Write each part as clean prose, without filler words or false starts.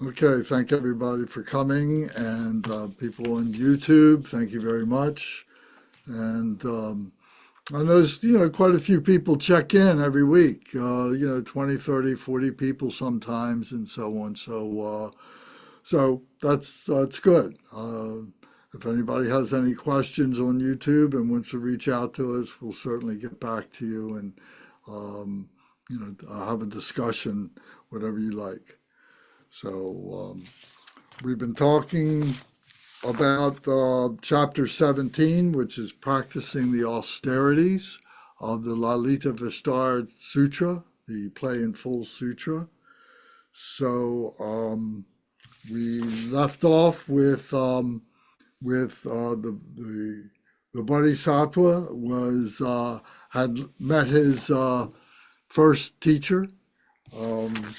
Okay, thank everybody for coming, and people on YouTube, thank you very much. And I noticed, quite a few people check in every week, 20, 30, 40 people sometimes, and so on. So that's good. If anybody has any questions on YouTube and wants to reach out to us, we'll certainly get back to you and, um, have a discussion, whatever you like. So we've been talking about chapter 17, which is practicing the austerities of the Lalitavistara Sutra, the Play in Full Sutra. So we left off with the Bodhisattva had met his first teacher. Um,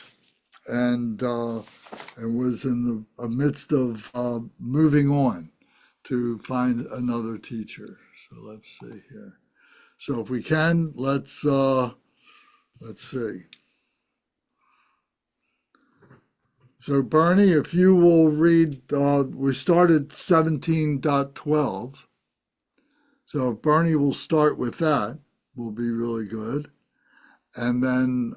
and was in the midst of moving on to find another teacher. So let's see here. So if we can, let's see. So Bernie, if you will read, we started 17.12. So if Bernie will start with that, will be really good. And then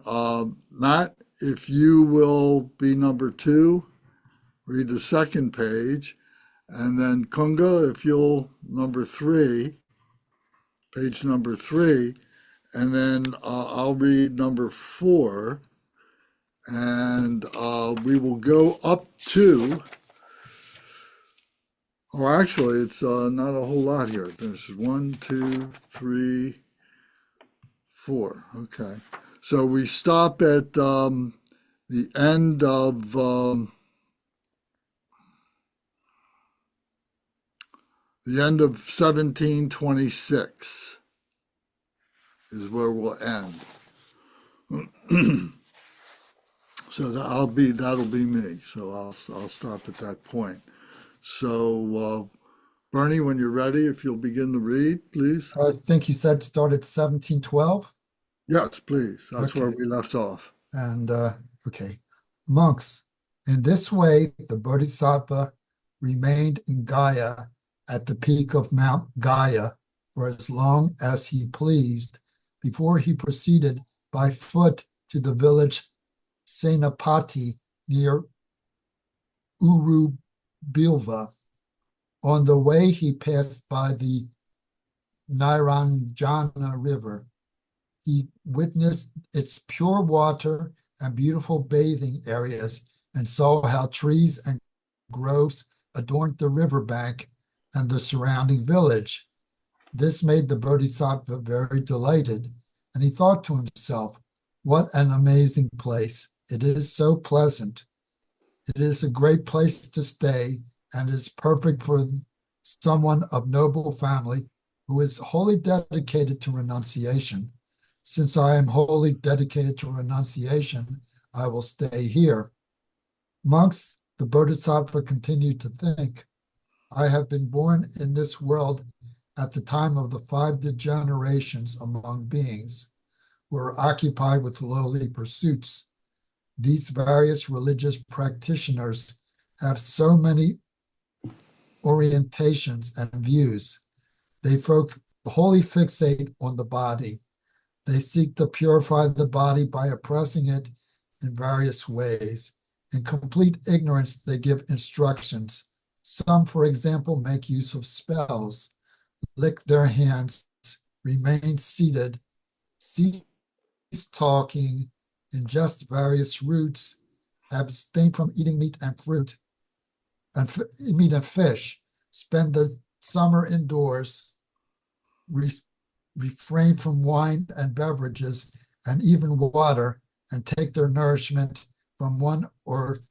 Matt, if you will be number 2, read the second page. And then Kunga, if you'll number 3, page number 3. And then I'll read number 4. And we will go up to, actually, it's not a whole lot here. There's 1, 2, 3, 4. Okay. So we stop at the end of the end of 1726 is where we'll end. So that'll be me. So I'll stop at that point. So Bernie, when you're ready, if you'll begin to read, please. I think you said started 1712. Yes, please. That's where Okay. we left off. And okay. Monks, in this way, the Bodhisattva remained in Gaya at the peak of Mount Gaya for as long as he pleased before he proceeded by foot to the village Senapati near Urubilva. On the way, he passed by the Niranjana River. He witnessed its pure water and beautiful bathing areas and saw how trees and groves adorned the riverbank and the surrounding village. This made the Bodhisattva very delighted, and he thought to himself, "What an amazing place! It is so pleasant. It is a great place to stay and is perfect for someone of noble family who is wholly dedicated to renunciation. Since I am wholly dedicated to renunciation, I will stay here." Monks, the Bodhisattva continued to think, "I have been born in this world at the time of the 5 degenerations among beings who are occupied with lowly pursuits. These various religious practitioners have so many orientations and views. They wholly fixate on the body. They seek to purify the body by oppressing it in various ways. In complete ignorance, they give instructions. Some, for example, make use of spells, lick their hands, remain seated, cease talking, ingest various roots, abstain from eating meat and fruit, and meat and fish, spend the summer indoors, refrain from wine and beverages, and even water, and take their nourishment from 1 or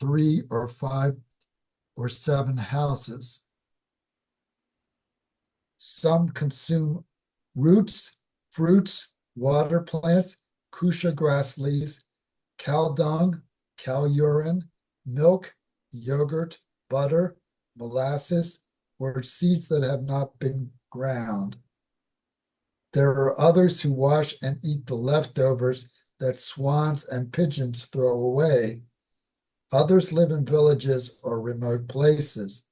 3 or 5 or 7 houses. Some consume roots, fruits, water plants, kusha grass leaves, cow dung, cow urine, milk, yogurt, butter, molasses, or seeds that have not been ground. There are others who wash and eat the leftovers that swans and pigeons throw away. Others live in villages or remote places.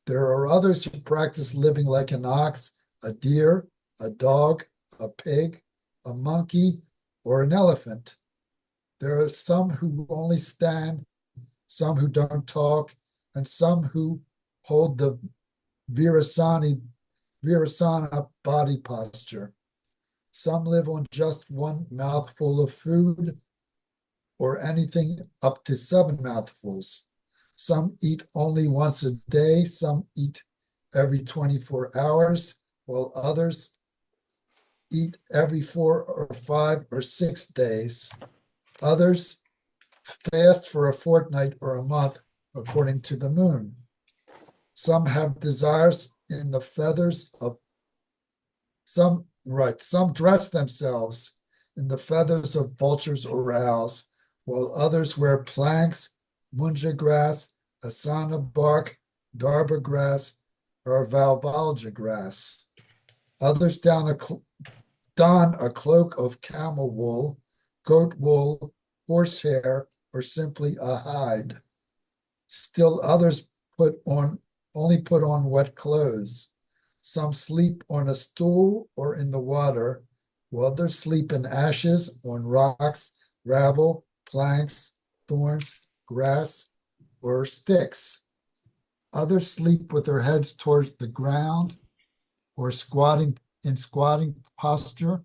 There are others who practice living like an ox, a deer, a dog, a pig, a monkey, or an elephant. There are some who only stand, some who don't talk, and some who hold the Virasana body posture. Some live on just one mouthful of food or anything up to 7 mouthfuls. Some eat only once a day, some eat every 24 hours, while others eat every 4 or 5 or 6 days. Others fast for a fortnight or a month, according to the moon. Some have desires in the feathers of some dress themselves in the feathers of vultures or owls, while others wear planks, munja grass, asana bark, darba grass, or valvalja grass. Others don a cloak of camel wool, goat wool, horsehair, or simply a hide. Still others only put on wet clothes. Some sleep on a stool or in the water, while others sleep in ashes, on rocks, gravel, planks, thorns, grass, or sticks. Others sleep with their heads towards the ground or squatting posture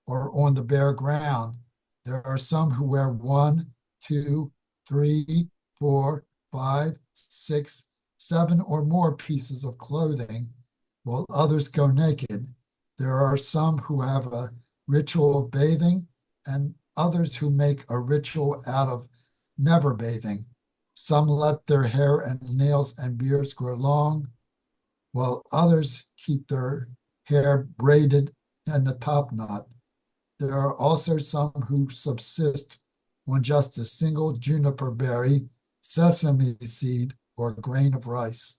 or on the bare ground. There are some who wear 1, 2, 3, 4, 5, 6, 7 or more pieces of clothing, while others go naked. There are some who have a ritual of bathing and others who make a ritual out of never bathing. Some let their hair and nails and beards grow long, while others keep their hair braided in a top knot. There are also some who subsist on just a single juniper berry, sesame seed, or grain of rice.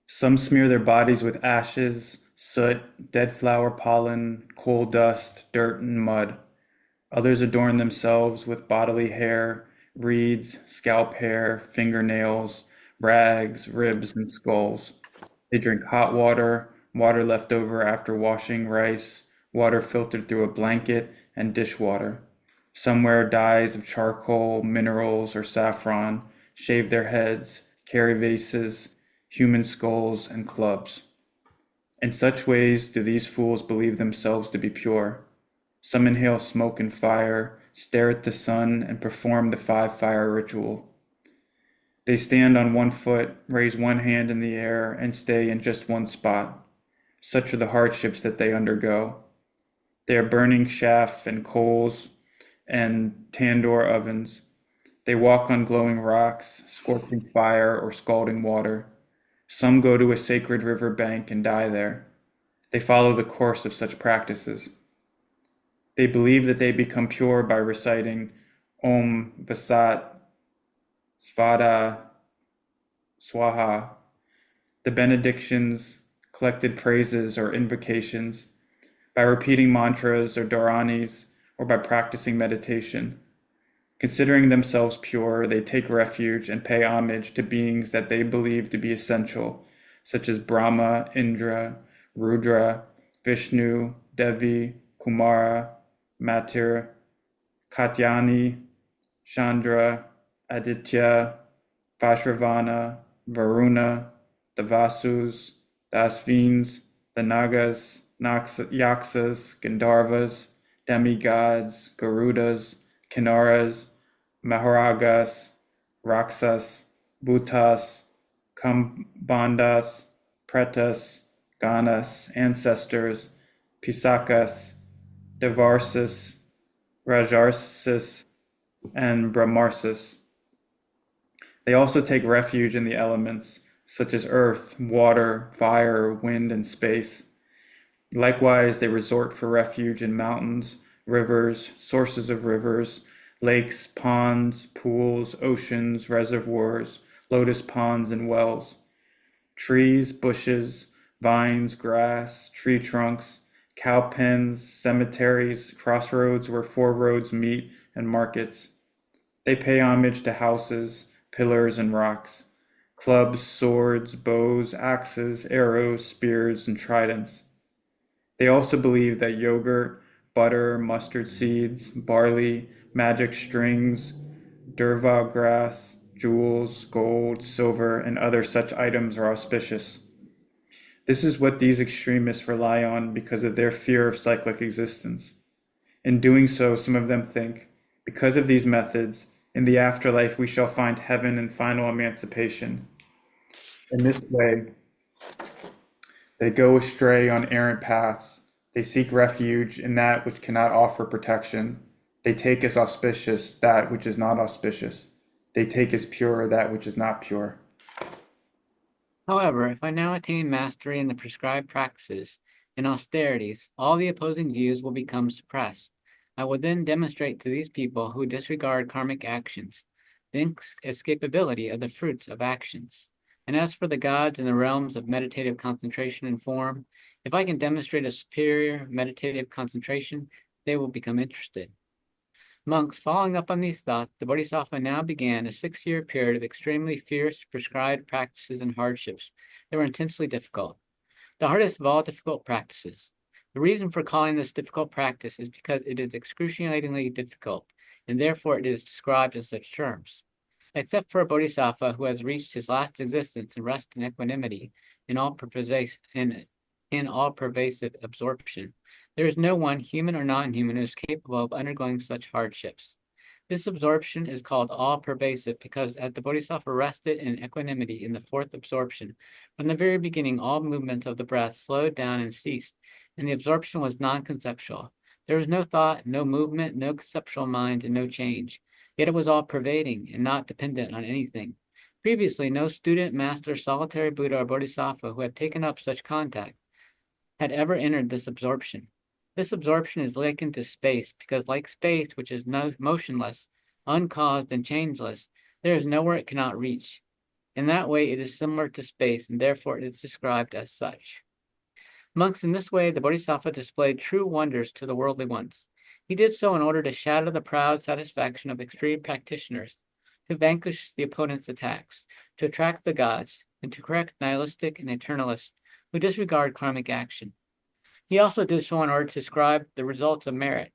Some smear their bodies with ashes, soot, dead flower pollen, coal dust, dirt, and mud. Others adorn themselves with bodily hair, reeds, scalp hair, fingernails, rags, ribs, and skulls. They drink hot water, water left over after washing rice, water filtered through a blanket, and dishwater. Some wear dyes of charcoal, minerals, or saffron, shave their heads, carry vases, human skulls, and clubs. In such ways do these fools believe themselves to be pure. Some inhale smoke and fire, stare at the sun, and perform the 5 fire ritual. They stand on one foot, raise one hand in the air, and stay in just one spot. Such are the hardships that they undergo. They are burning chaff and coals and tandoor ovens. They walk on glowing rocks, scorching fire, or scalding water. Some go to a sacred river bank and die there. They follow the course of such practices. They believe that they become pure by reciting Om Vasat Svada Swaha, the benedictions, collected praises, or invocations, by repeating mantras or dharanis, or by practicing meditation. Considering themselves pure, they take refuge and pay homage to beings that they believe to be essential, such as Brahma, Indra, Rudra, Vishnu, Devi, Kumara, Matir, Katyani, Chandra, Aditya, Vashravana, Varuna, the Vasus, the Asvins, the Nagas, Yaksas, Gandharvas, demigods, Garudas, Kinnaras, Maharagas, Raksas, Bhutas, Kambandas, Pretas, Ganas, ancestors, Pisakas, Devarsis, Rajarsis, and Brahmarsis. They also take refuge in the elements, such as earth, water, fire, wind, and space. Likewise, they resort for refuge in mountains, rivers, sources of rivers, lakes, ponds, pools, oceans, reservoirs, lotus ponds, and wells. Trees, bushes, vines, grass, tree trunks, cow pens, cemeteries, crossroads where 4 roads meet, and markets. They pay homage to houses, pillars, and rocks, clubs, swords, bows, axes, arrows, spears, and tridents. They also believe that yogurt, butter, mustard seeds, barley, magic strings, durva grass, jewels, gold, silver, and other such items are auspicious. This is what these extremists rely on because of their fear of cyclic existence. In doing so, some of them think, because of these methods, in the afterlife we shall find heaven and final emancipation. In this way, they go astray on errant paths. They seek refuge in that which cannot offer protection. They take as auspicious that which is not auspicious. They take as pure that which is not pure. However, if I now attain mastery in the prescribed practices and austerities, all the opposing views will become suppressed. I will then demonstrate to these people who disregard karmic actions the inescapability of the fruits of actions. And as for the gods in the realms of meditative concentration and form, if I can demonstrate a superior meditative concentration, they will become interested. Monks, following up on these thoughts, the Bodhisattva now began a 6-year period of extremely fierce prescribed practices and hardships that were intensely difficult. The hardest of all difficult practices. The reason for calling this difficult practice is because it is excruciatingly difficult, and therefore it is described in such terms. Except for a Bodhisattva who has reached his last existence in rest and equanimity in all pervasive absorption, there is no one, human or non-human, who is capable of undergoing such hardships. This absorption is called all-pervasive because as the Bodhisattva rested in equanimity in the fourth absorption, from the very beginning all movements of the breath slowed down and ceased, and the absorption was non-conceptual. There was no thought, no movement, no conceptual mind, and no change. Yet it was all-pervading and not dependent on anything. Previously, no student, master, solitary Buddha, or Bodhisattva who had taken up such contact had ever entered this absorption. This absorption is likened to space because, like space, which is motionless, uncaused, and changeless, there is nowhere it cannot reach. In that way, it is similar to space, and therefore it is described as such. Monks, in this way, the Bodhisattva displayed true wonders to the worldly ones. He did so in order to shatter the proud satisfaction of extreme practitioners, to vanquish the opponent's attacks, to attract the gods, and to correct nihilistic and eternalists who disregard karmic action. He also did so in order to describe the results of merit,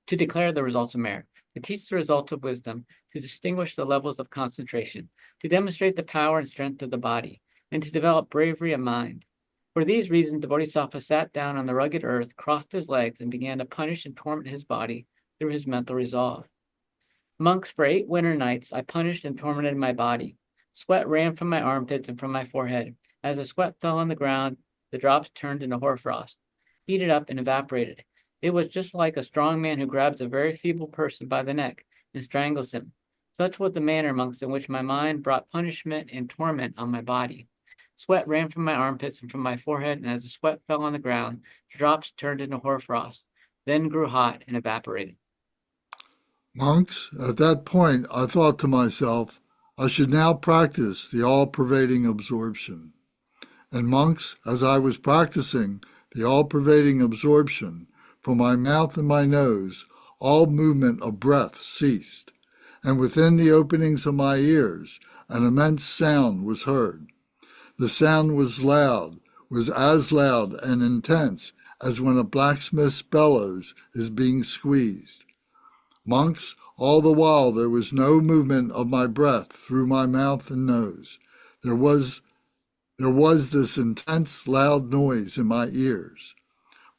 to declare the results of merit, to teach the results of wisdom, to distinguish the levels of concentration, to demonstrate the power and strength of the body, and to develop bravery of mind. For these reasons, the Bodhisattva sat down on the rugged earth, crossed his legs, and began to punish and torment his body through his mental resolve. Monks, for 8 winter nights, I punished and tormented my body. Sweat ran from my armpits and from my forehead. As the sweat fell on the ground, the drops turned into hoarfrost, heated up and evaporated. It was just like a strong man who grabs a very feeble person by the neck and strangles him. Such was the manner, monks, in which my mind brought punishment and torment on my body. Sweat ran from my armpits and from my forehead, and as the sweat fell on the ground, the drops turned into hoarfrost, then grew hot and evaporated. Monks, at that point I thought to myself, I should now practice the all-pervading absorption. And monks, as I was practicing the all-pervading absorption, from my mouth and my nose, all movement of breath ceased, and within the openings of my ears, an immense sound was heard. The sound was as loud and intense as when a blacksmith's bellows is being squeezed. Monks, all the while there was no movement of my breath through my mouth and nose. There was this intense, loud noise in my ears.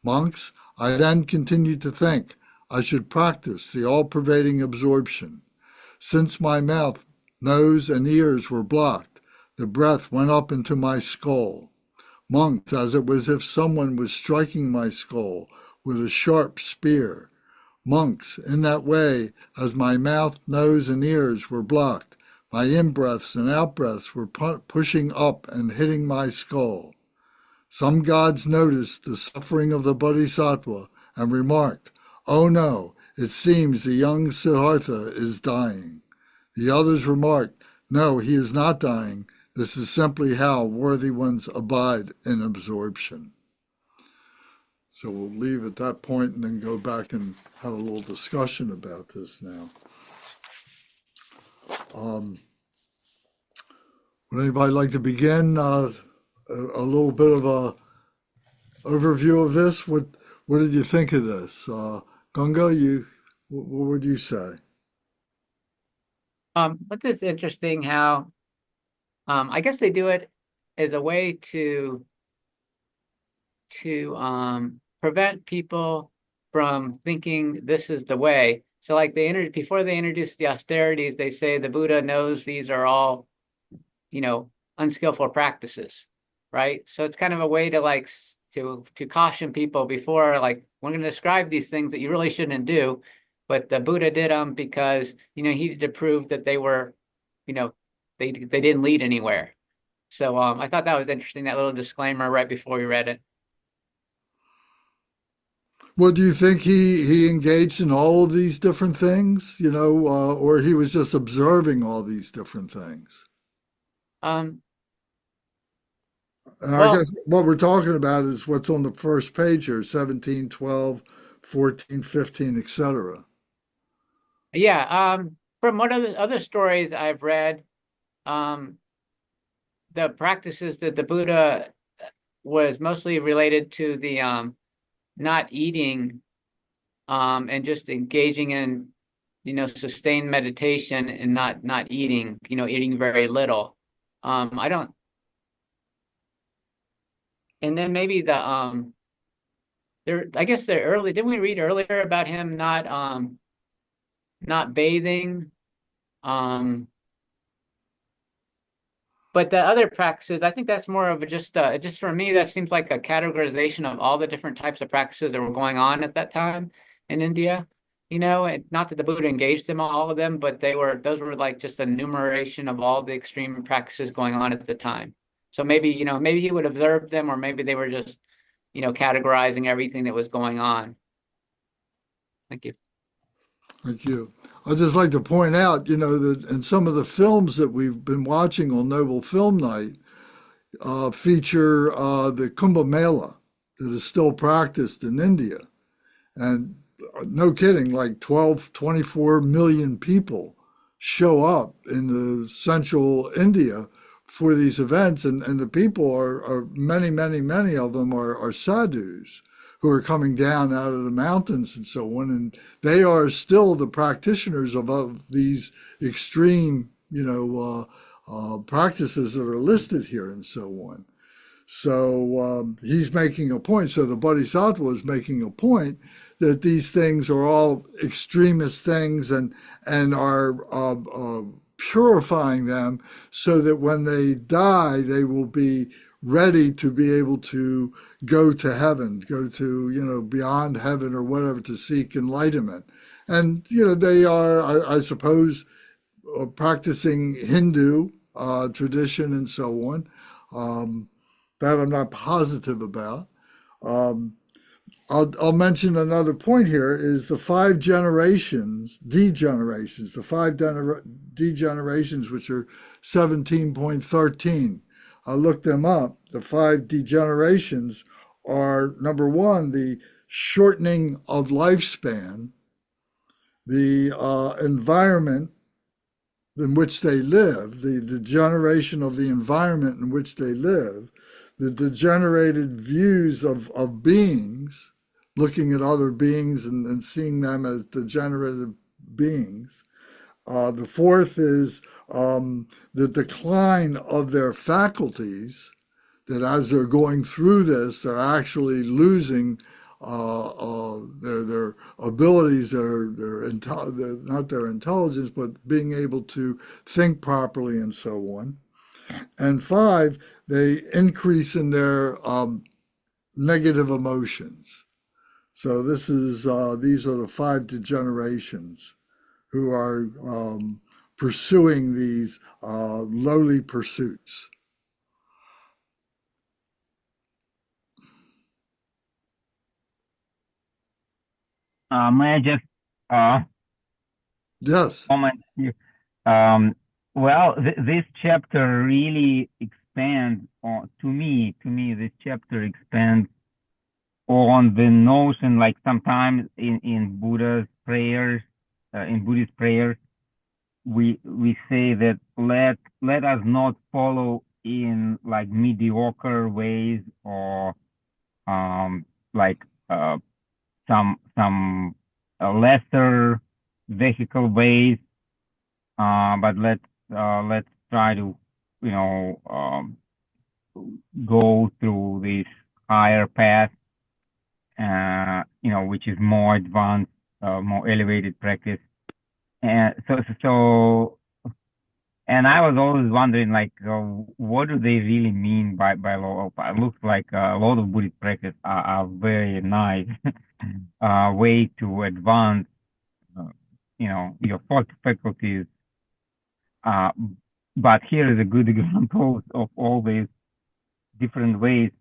Monks, I then continued to think I should practice the all-pervading absorption. Since my mouth, nose, and ears were blocked, the breath went up into my skull. Monks, as it was if someone was striking my skull with a sharp spear. Monks, in that way, as my mouth, nose, and ears were blocked, my in-breaths and out-breaths were pushing up and hitting my skull. Some gods noticed the suffering of the Bodhisattva and remarked, "Oh no, it seems the young Siddhartha is dying." The others remarked, "No, he is not dying. This is simply how worthy ones abide in absorption." So we'll leave at that point and then go back and have a little discussion about this now. Um, would anybody like to begin a little bit of a overview of this? What did you think of this? Gunga, what would you say? But it's interesting how I guess they do it as a way to prevent people from thinking this is the way. So like before they introduce the austerities, they say the Buddha knows these are all, unskillful practices, right? So it's kind of a way to to caution people before, like, we're going to describe these things that you really shouldn't do, but the Buddha did them because he needed to prove that they were, you know, they didn't lead anywhere. So I thought that was interesting, that little disclaimer right before we read it. Well, do you think he engaged in all of these different things, or he was just observing all these different things? Um, And I well, guess what we're talking about is what's on the first page here, 17, 12, 14, 15, etc. yeah. From what other stories I've read, um, the practices that the Buddha was mostly related to the not eating, and just engaging in, sustained meditation and not eating, eating very little. I don't, and then maybe I guess didn't we read earlier about him not bathing? Um, But the other practices, I think that's more of just for me, that seems like a categorization of all the different types of practices that were going on at that time in India. And not that the Buddha engaged in all of them, but those were like just a enumeration of all the extreme practices going on at the time. So maybe, maybe he would observe them, or maybe they were just, categorizing everything that was going on. Thank you. Thank you. I'd just like to point out, that in some of the films that we've been watching on Noble Film Night, feature the Kumbh Mela that is still practiced in India. And no kidding, like 12, 24 million people show up in the central India for these events. And the people are many, many, many of them are sadhus who are coming down out of the mountains and so on. And they are still the practitioners of these extreme, practices that are listed here and so on. So he's making a point. So the Bodhisattva is making a point that these things are all extremist things and are purifying them so that when they die, they will be ready to be able to go to heaven, go to, beyond heaven or whatever to seek enlightenment. And, they are, I suppose, practicing Hindu tradition and so on. That I'm not positive about. Um, I'll mention another point here is the five degenerations, the five degenerations, which are 17.13. I looked them up. The five degenerations are number one, the shortening of lifespan, the environment in which they live, the degeneration of the environment in which they live, the degenerated views of beings, looking at other beings and seeing them as degenerative beings. The fourth is the decline of their faculties, that as they're going through this, they're actually losing their abilities, not their intelligence, but being able to think properly and so on. And five, they increase in their negative emotions. So these are the five degenerations who are pursuing these lowly pursuits. May I just Yes. comment here? Um, well, this chapter really expands on, to me, this chapter expands on the notion, like sometimes in Buddha's prayers, in Buddhist prayers, we say that let us not follow in like mediocre ways or like some lesser vehicle ways, but let's try to go through this higher path, which is more advanced, more elevated practice. And and I was always wondering, like, what do they really mean by law of? It looks like a lot of Buddhist practice are very nice way to advance, your thought faculties. But here is a good example of all these different ways.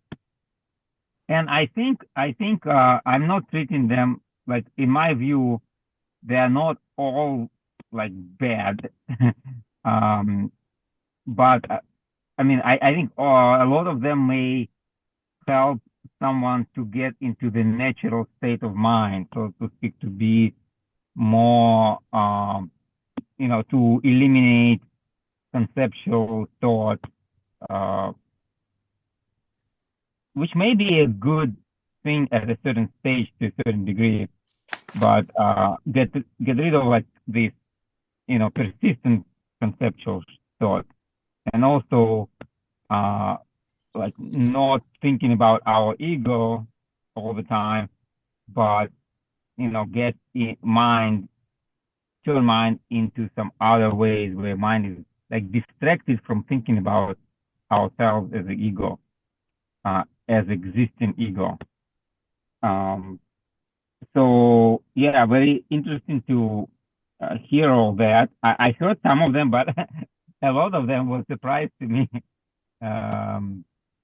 And I think I'm not treating them like, in my view, they are not all like bad. But I mean, I think a lot of them may help someone to get into the natural state of mind, so to speak, to be more, to eliminate conceptual thought, which may be a good thing at a certain stage to a certain degree, but get rid of like this, persistent conceptual thought, and also like not thinking about our ego all the time, but get turn mind into some other ways where mind is like distracted from thinking about ourselves as the ego, as existing ego. So yeah, very interesting to hear all that. I heard some of them, but a lot of them was surprise to me.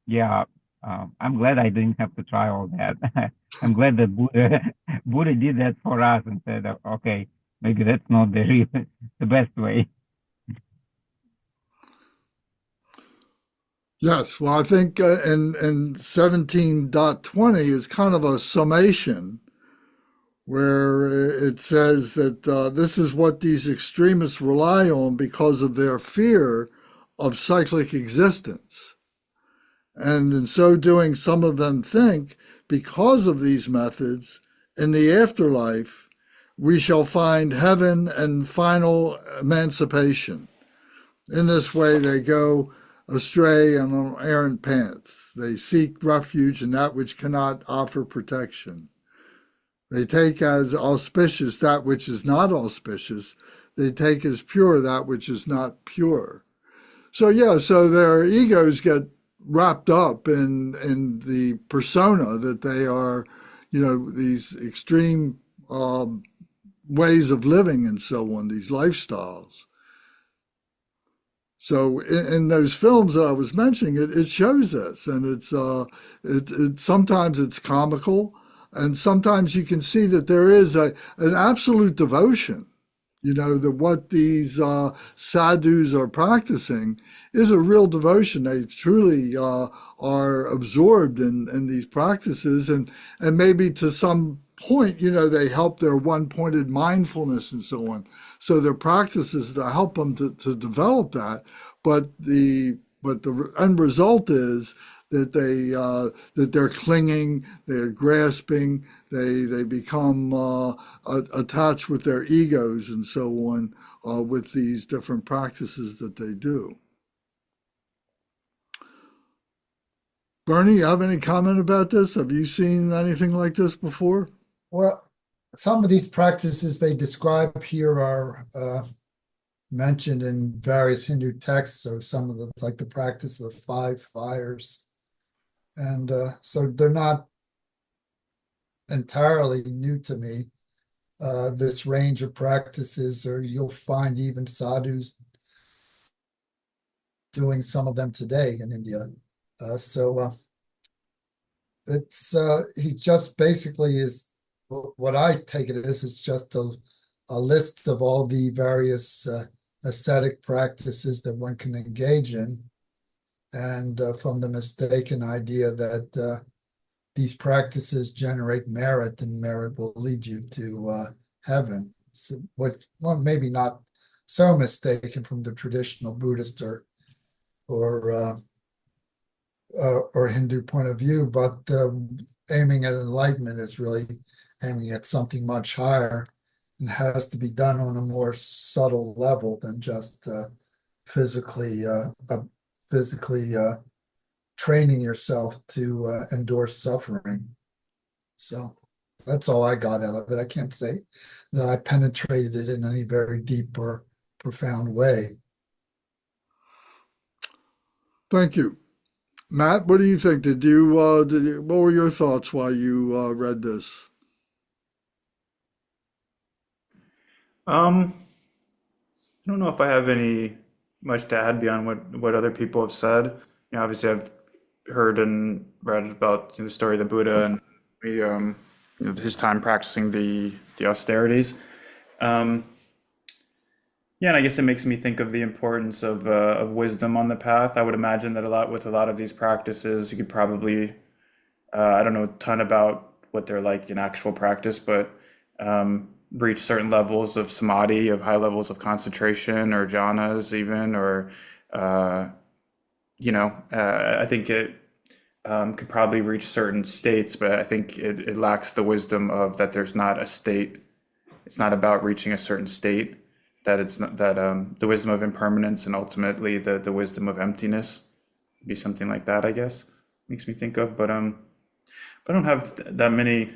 Yeah, I'm glad I didn't have to try all that. I'm glad that Buddha did that for us and said, okay, maybe that's not the best way. Yes, well, I think in 17.20 is kind of a summation where it says that this is what these extremists rely on because of their fear of cyclic existence. And in so doing, some of them think, because of these methods, in the afterlife, we shall find heaven and final emancipation. In this way, they go astray on an errant path. They seek refuge in that which cannot offer protection. They take as auspicious that which is not auspicious. They take as pure that which is not pure. So yeah, so their egos get wrapped up in the persona that they are, these extreme ways of living and so on, these lifestyles. So in those films that I was mentioning, it shows this, and it's sometimes it's comical, and sometimes you can see that there is an absolute devotion. That what these sadhus are practicing is a real devotion. They truly are absorbed in these practices, and maybe to some point, they help their one-pointed mindfulness and so on. So their practices to help them to develop that, but the end result is that they're clinging, they're grasping, they become attached with their egos and so on with these different practices that they do. Bernie, you have any comment about this? Have you seen anything like this before? Well, some of these practices they describe here are mentioned in various Hindu texts. So some of like the practice of the 5 fires. And so they're not entirely new to me. This range of practices, or you'll find even sadhus doing some of them today in India. It's he just basically is what I take it as is just a list of all the various ascetic practices that one can engage in, and from the mistaken idea that these practices generate merit, and merit will lead you to heaven. So maybe not so mistaken from the traditional Buddhist or or Hindu point of view, but aiming at enlightenment is really aiming at something much higher and has to be done on a more subtle level than just physically physically training yourself to endure suffering. So that's all I got out of it. I can't say that I penetrated it in any very deep or profound way. Thank you. Matt, what do you think? What were your thoughts while you read this? I don't know if I have any much to add beyond what other people have said. Obviously I've heard and read about the story of the Buddha and his time practicing the austerities. Um, Yeah, and I guess it makes me think of the importance of wisdom on the path. I would imagine that a lot of these practices, you could probably I don't know a ton about what they're like in actual practice, but reach certain levels of samadhi, of high levels of concentration, or jhanas even, or uh, I think it could probably reach certain states, but I think it lacks the wisdom of that. There's not a state. It's not about reaching a certain state, that it's not that the wisdom of impermanence and ultimately the wisdom of emptiness would be something like that, I guess. Makes me think of, but I don't have that many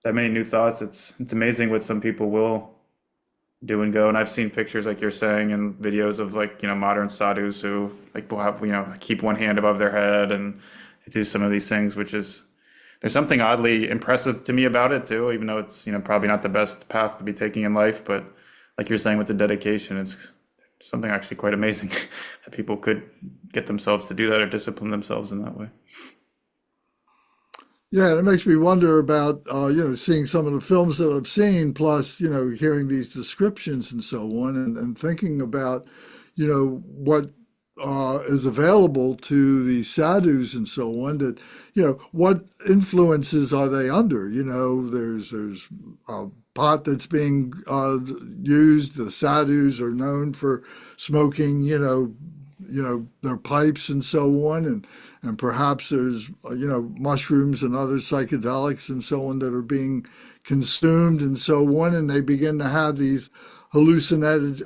new thoughts. It's amazing what some people will do and go. And I've seen pictures like you're saying and videos of like, modern sadhus who like will have, keep one hand above their head and do some of these things, which is there's something oddly impressive to me about it too, even though it's, probably not the best path to be taking in life. But like you're saying with the dedication, it's something actually quite amazing that people could get themselves to do that or discipline themselves in that way. Yeah, it makes me wonder about seeing some of the films that I've seen, plus hearing these descriptions and so on, and thinking about what is available to the sadhus and so on. That what influences are they under? There's a pot that's being used. The sadhus are known for smoking. Their pipes and so on, and perhaps there's mushrooms and other psychedelics and so on that are being consumed and so on, and they begin to have these hallucinations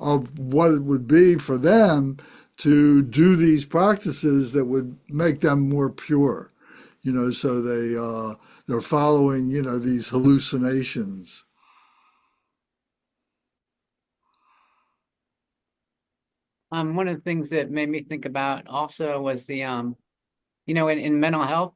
of what it would be for them to do these practices that would make them more pure. So they're following these hallucinations. One of the things that made me think about also was in mental health,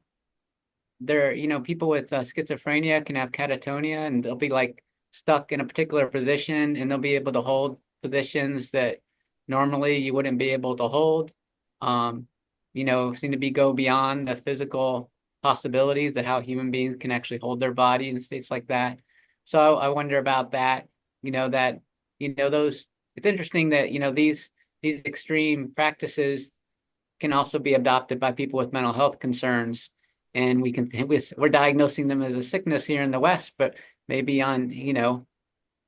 people with schizophrenia can have catatonia, and they'll be like stuck in a particular position, and they'll be able to hold positions that normally you wouldn't be able to hold. Um, seem to go beyond the physical possibilities that how human beings can actually hold their body in states like that. So I wonder about that. That those. It's interesting that these extreme practices can also be adopted by people with mental health concerns, and we're diagnosing them as a sickness here in the West, but maybe in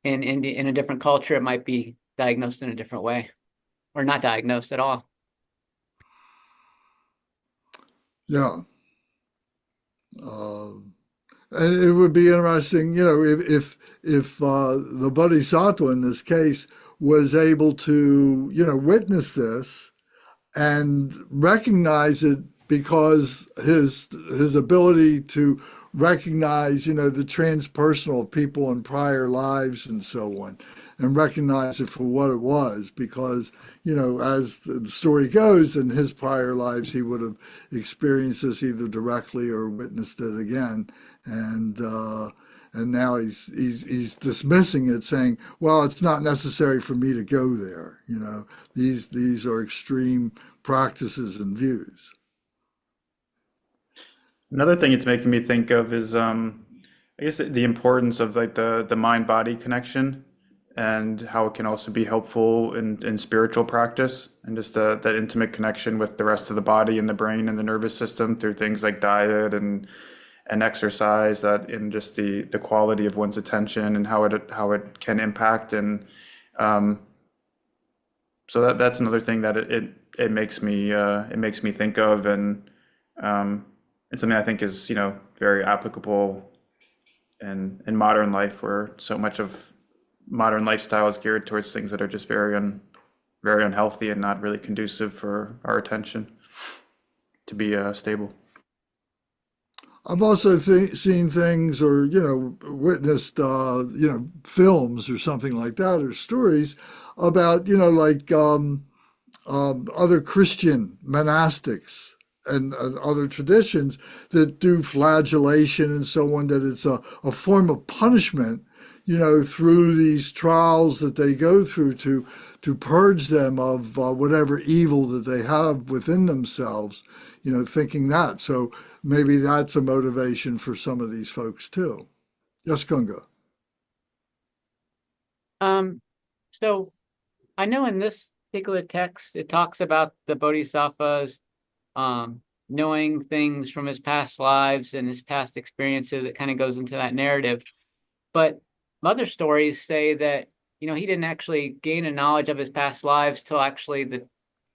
a different culture it might be diagnosed in a different way, or not diagnosed at all. Yeah. Uh, and it would be interesting, if the Bodhisattva in this case was able to, witness this and recognize it, because his ability to recognize, the transpersonal of people in prior lives and so on, and recognize it for what it was, because as the story goes, in his prior lives he would have experienced this either directly or witnessed it again, and now he's dismissing it, saying, well, it's not necessary for me to go there. These are extreme practices and views. Another thing it's making me think of is I guess the importance of like the mind body connection and how it can also be helpful in spiritual practice, and just that intimate connection with the rest of the body and the brain and the nervous system through things like diet and exercise, that in just the quality of one's attention and how it can impact. And so that's another thing that it makes me think of, and it's something I think is, very applicable in modern life, where so much of modern lifestyle is geared towards things that are just very unhealthy and not really conducive for our attention to be stable. I've also seen things, or witnessed films or something like that, or stories about like other Christian monastics and other traditions that do flagellation and so on, that it's a form of punishment, through these trials that they go through to purge them of whatever evil that they have within themselves, thinking that. So maybe that's a motivation for some of these folks too. Yes, Gunga. So I know in this particular text, it talks about the Bodhisattvas knowing things from his past lives and his past experiences. It kind of goes into that narrative. But other stories say that, he didn't actually gain a knowledge of his past lives till actually the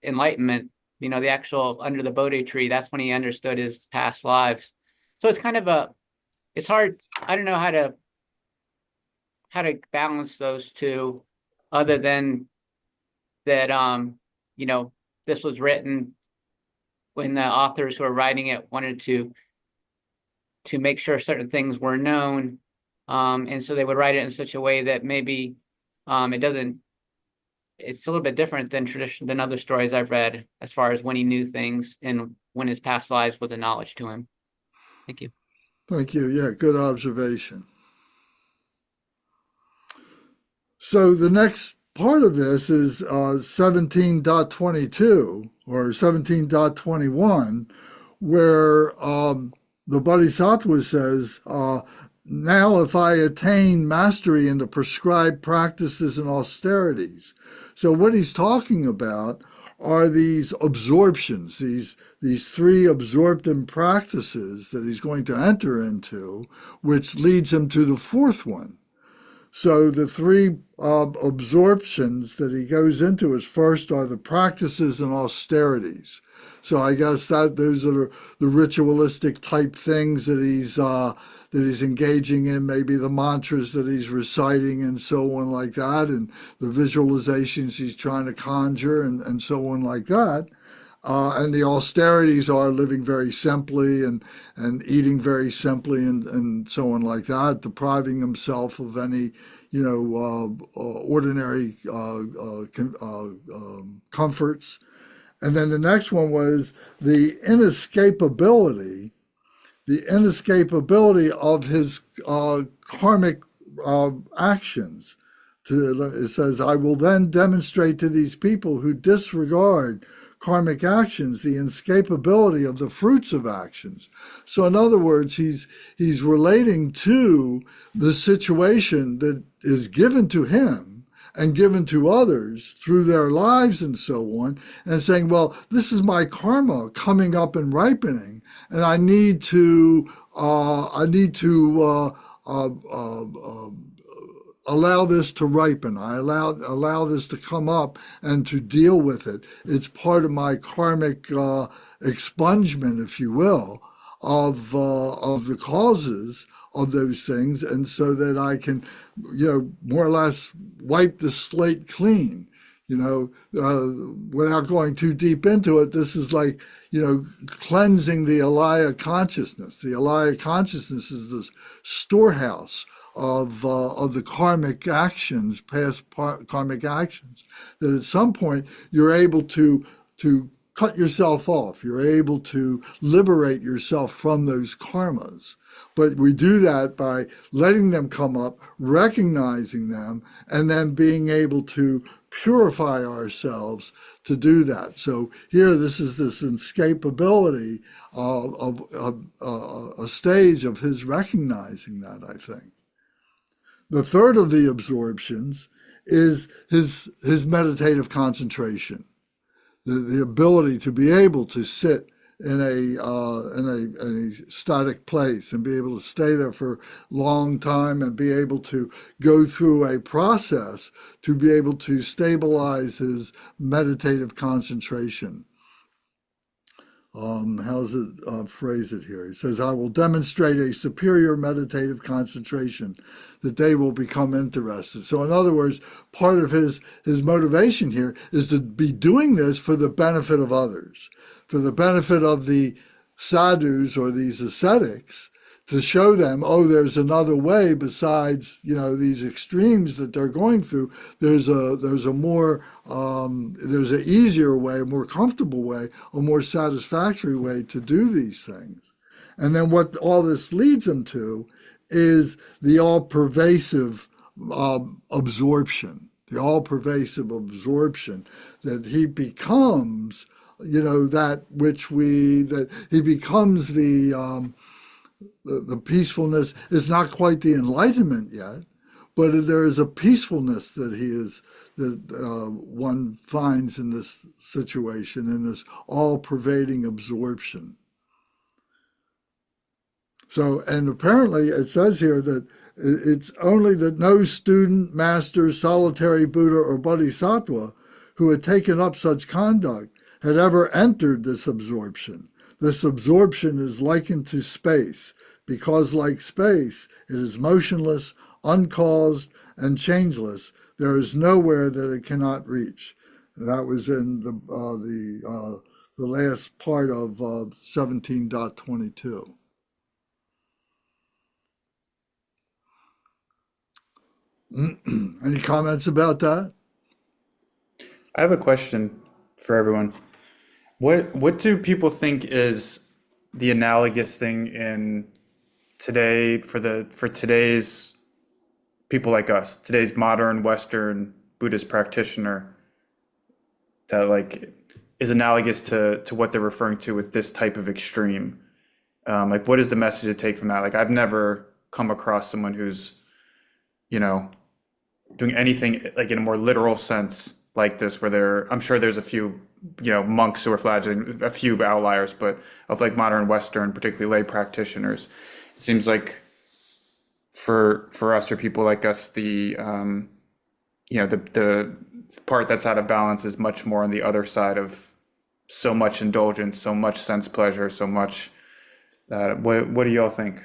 enlightenment, the actual under the Bodhi tree. That's when he understood his past lives. So it's kind of it's hard. I don't know how to balance those two, other than that, this was written when the authors who are writing it wanted to make sure certain things were known. And so they would write it in such a way that maybe it's a little bit different than other stories I've read, as far as when he knew things and when his past lives was a knowledge to him. Thank you. Thank you. Yeah, good observation. So the next part of this is 17.22 or 17.21, where the Bodhisattva says, now if I attain mastery in the prescribed practices and austerities. So what he's talking about are these absorptions, these three absorptive practices that he's going to enter into, which leads him to the fourth one. So the three absorptions that he goes into is, first are the practices and austerities. So I guess those are the ritualistic type things that he's engaging in, maybe the mantras that he's reciting and so on like that, and the visualizations he's trying to conjure and so on like that. And the austerities are living very simply and eating very simply and so on like that, depriving himself of any, ordinary comforts. And then the next one was the inescapability of his karmic actions. It says, I will then demonstrate to these people who disregard karmic actions the inescapability of the fruits of actions. So in other words, he's relating to the situation that is given to him and given to others through their lives and so on, and saying, well, this is my karma coming up and ripening, and I need to allow this to ripen. I allow this to come up and to deal with it. It's part of my karmic expungement, if you will, of the causes of those things, and so that I can, more or less wipe the slate clean. Without going too deep into it, this is like, cleansing the alaya consciousness. The alaya consciousness is this storehouse of the karmic actions, past karmic actions, that at some point you're able to cut yourself off. You're able to liberate yourself from those karmas. But we do that by letting them come up, recognizing them, and then being able to purify ourselves to do that. So here, this is this inescapability of a stage of his recognizing that, I think. The third of the absorptions is his meditative concentration, the ability to be able to sit in a static place and be able to stay there for a long time and be able to go through a process to be able to stabilize his meditative concentration. How's it phrase it here? He says, I will demonstrate a superior meditative concentration that they will become interested. So in other words, part of his motivation here is to be doing this for the benefit of others, for the benefit of the sadhus or these ascetics, to show them, oh, there's another way besides, these extremes that they're going through. There's a more, there's an easier way, a more comfortable way, a more satisfactory way to do these things. And then what all this leads him to is the all-pervasive absorption, that he becomes, that he becomes the peacefulness is not quite the enlightenment yet, but there is a peacefulness that one finds in this situation, in this all-pervading absorption. So, and apparently it says here that it's only that no student, master, solitary Buddha, or Bodhisattva who had taken up such conduct had ever entered this absorption. This absorption is likened to space, because like space, it is motionless, uncaused, and changeless. There is nowhere that it cannot reach. That was in the last part of 17.22. Any comments about that? I have a question for everyone. What do people think is the analogous thing in today for today's people like us, today's modern Western Buddhist practitioner, that like is analogous to what they're referring to with this type of extreme? Like, what is the message to take from that? Like, I've never come across someone who's, doing anything like in a more literal sense like this, where I'm sure there's a few, monks who are flagellating, a few outliers, but of like modern Western, particularly lay practitioners, it seems like for us or people like us, the part that's out of balance is much more on the other side of so much indulgence, so much sense pleasure, so much. What do y'all think?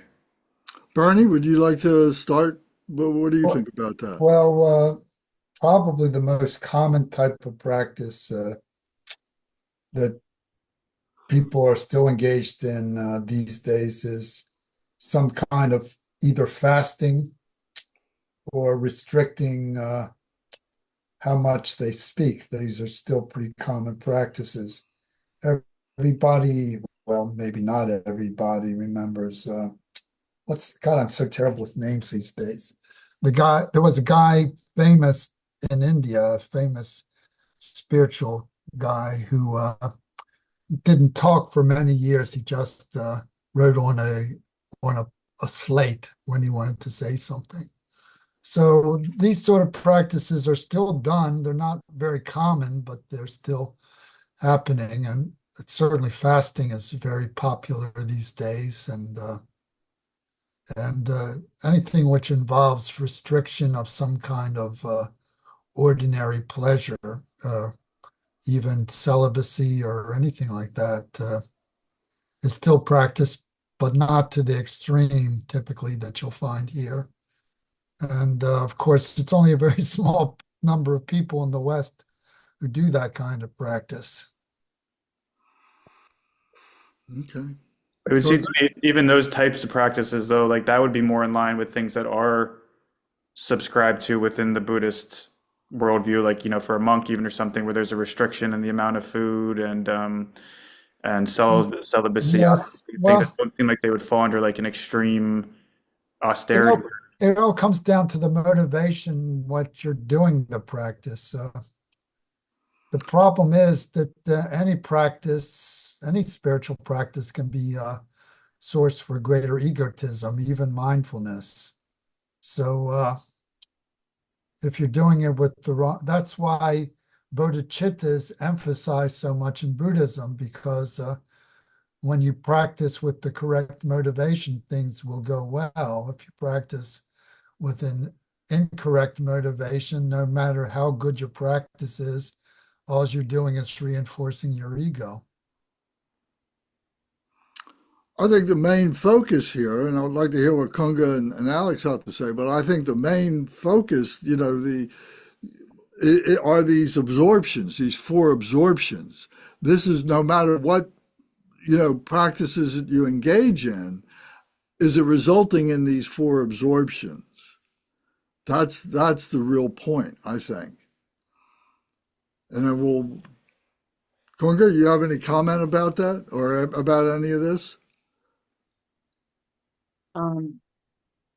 Bernie, would you like to start? What do you think about that? Well, probably the most common type of practice that people are still engaged in these days is some kind of either fasting or restricting how much they speak. These are still pretty common practices. Everybody, well, maybe not everybody remembers God, I'm so terrible with names these days. There was a guy famous in India, a famous spiritual guy who didn't talk for many years. He just wrote on a slate when he wanted to say something. So these sort of practices are still done. They're not very common, but they're still happening. And certainly fasting is very popular these days. And anything which involves restriction of some kind of ordinary pleasure, even celibacy or anything like that, is still practiced, but not to the extreme typically that you'll find here. And of course, it's only a very small number of people in the West who do that kind of practice. Okay. It would seem to me even those types of practices, though, like that would be more in line with things that are subscribed to within the Buddhist worldview, like, for a monk even or something, where there's a restriction in the amount of food and celibacy. Yes, Things well, that don't seem like they would fall under like an extreme austerity. it all comes down to the motivation, what you're doing the practice. The problem is that any spiritual practice can be a source for greater egotism, even mindfulness. So if you're doing it with the wrong, that's why bodhicitta is emphasized so much in Buddhism, because when you practice with the correct motivation, things will go well. If you practice with an incorrect motivation, no matter how good your practice is, all you're doing is reinforcing your ego. I think the main focus here, and I'd like to hear what Kunga and Alex have to say, but I think the main focus, are these absorptions, these four absorptions. This is no matter what, practices that you engage in, is it resulting in these four absorptions? That's the real point, I think. And then Kunga, you have any comment about that or about any of this?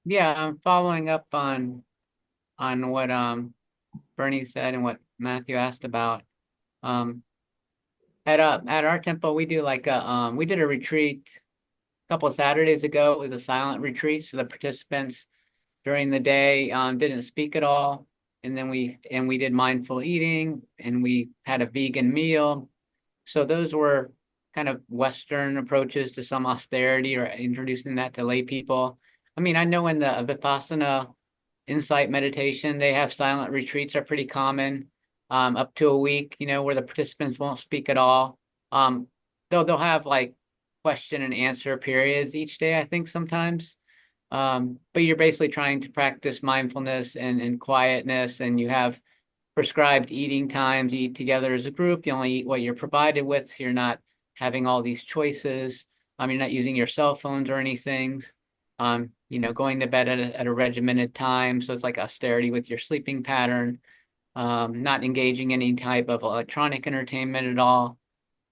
Yeah, I'm following up on what Bernie said and what Matthew asked about. At our temple, we do we did a retreat a couple of Saturdays ago. It was a silent retreat, so the participants during the day didn't speak at all, and then we did mindful eating, and we had a vegan meal. So those were kind of Western approaches to some austerity, or introducing that to lay people. I mean, I know in the Vipassana insight meditation, they have silent retreats are pretty common, up to a week, where the participants won't speak at all. They'll have like question and answer periods each day, I think sometimes. But you're basically trying to practice mindfulness and quietness, and you have prescribed eating times. You eat together as a group. You only eat what you're provided with, so you're not having all these choices. You're not using your cell phones or anything. Going to bed at a regimented time. So it's like austerity with your sleeping pattern. Not engaging any type of electronic entertainment at all.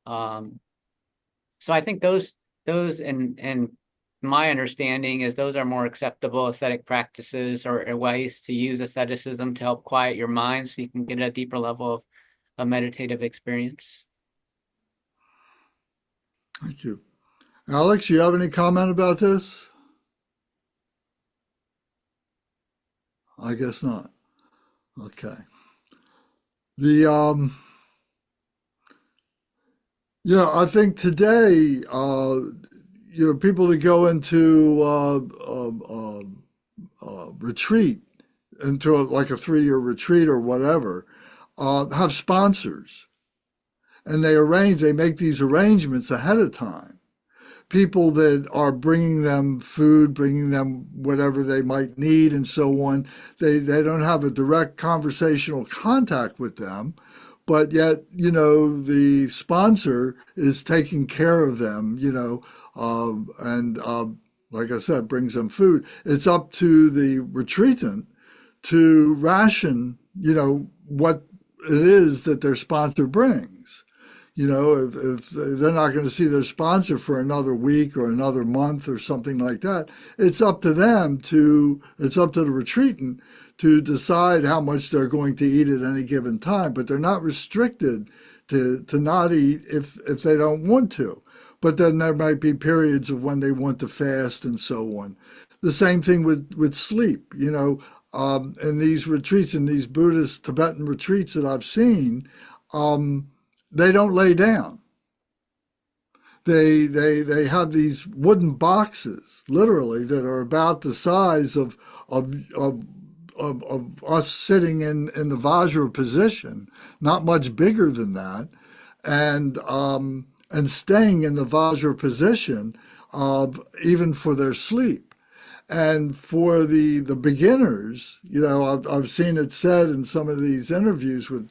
So I think those and my understanding is those are more acceptable ascetic practices, or ways to use asceticism to help quiet your mind so you can get a deeper level of a meditative experience. Thank you. Alex, you have any comment about this? I guess not. Okay. I think today, people that go into retreat, into like a 3-year retreat or whatever, have sponsors, and they make these arrangements ahead of time. People that are bringing them food, bringing them whatever they might need, and so on. They don't have a direct conversational contact with them, but yet, the sponsor is taking care of them, and like I said, brings them food. It's up to the retreatant to ration, what it is that their sponsor brings. If they're not going to see their sponsor for another week or another month or something like that, it's up to it's up to the retreatant to decide how much they're going to eat at any given time. But they're not restricted to not eat if they don't want to. But then there might be periods of when they want to fast and so on. The same thing with sleep. In these retreats, in these Buddhist Tibetan retreats that I've seen, they don't lay down. They have these wooden boxes, literally, that are about the size of us sitting in the Vajra position, not much bigger than that, and staying in the Vajra position, even for their sleep. And for the beginners, I've seen it said in some of these interviews with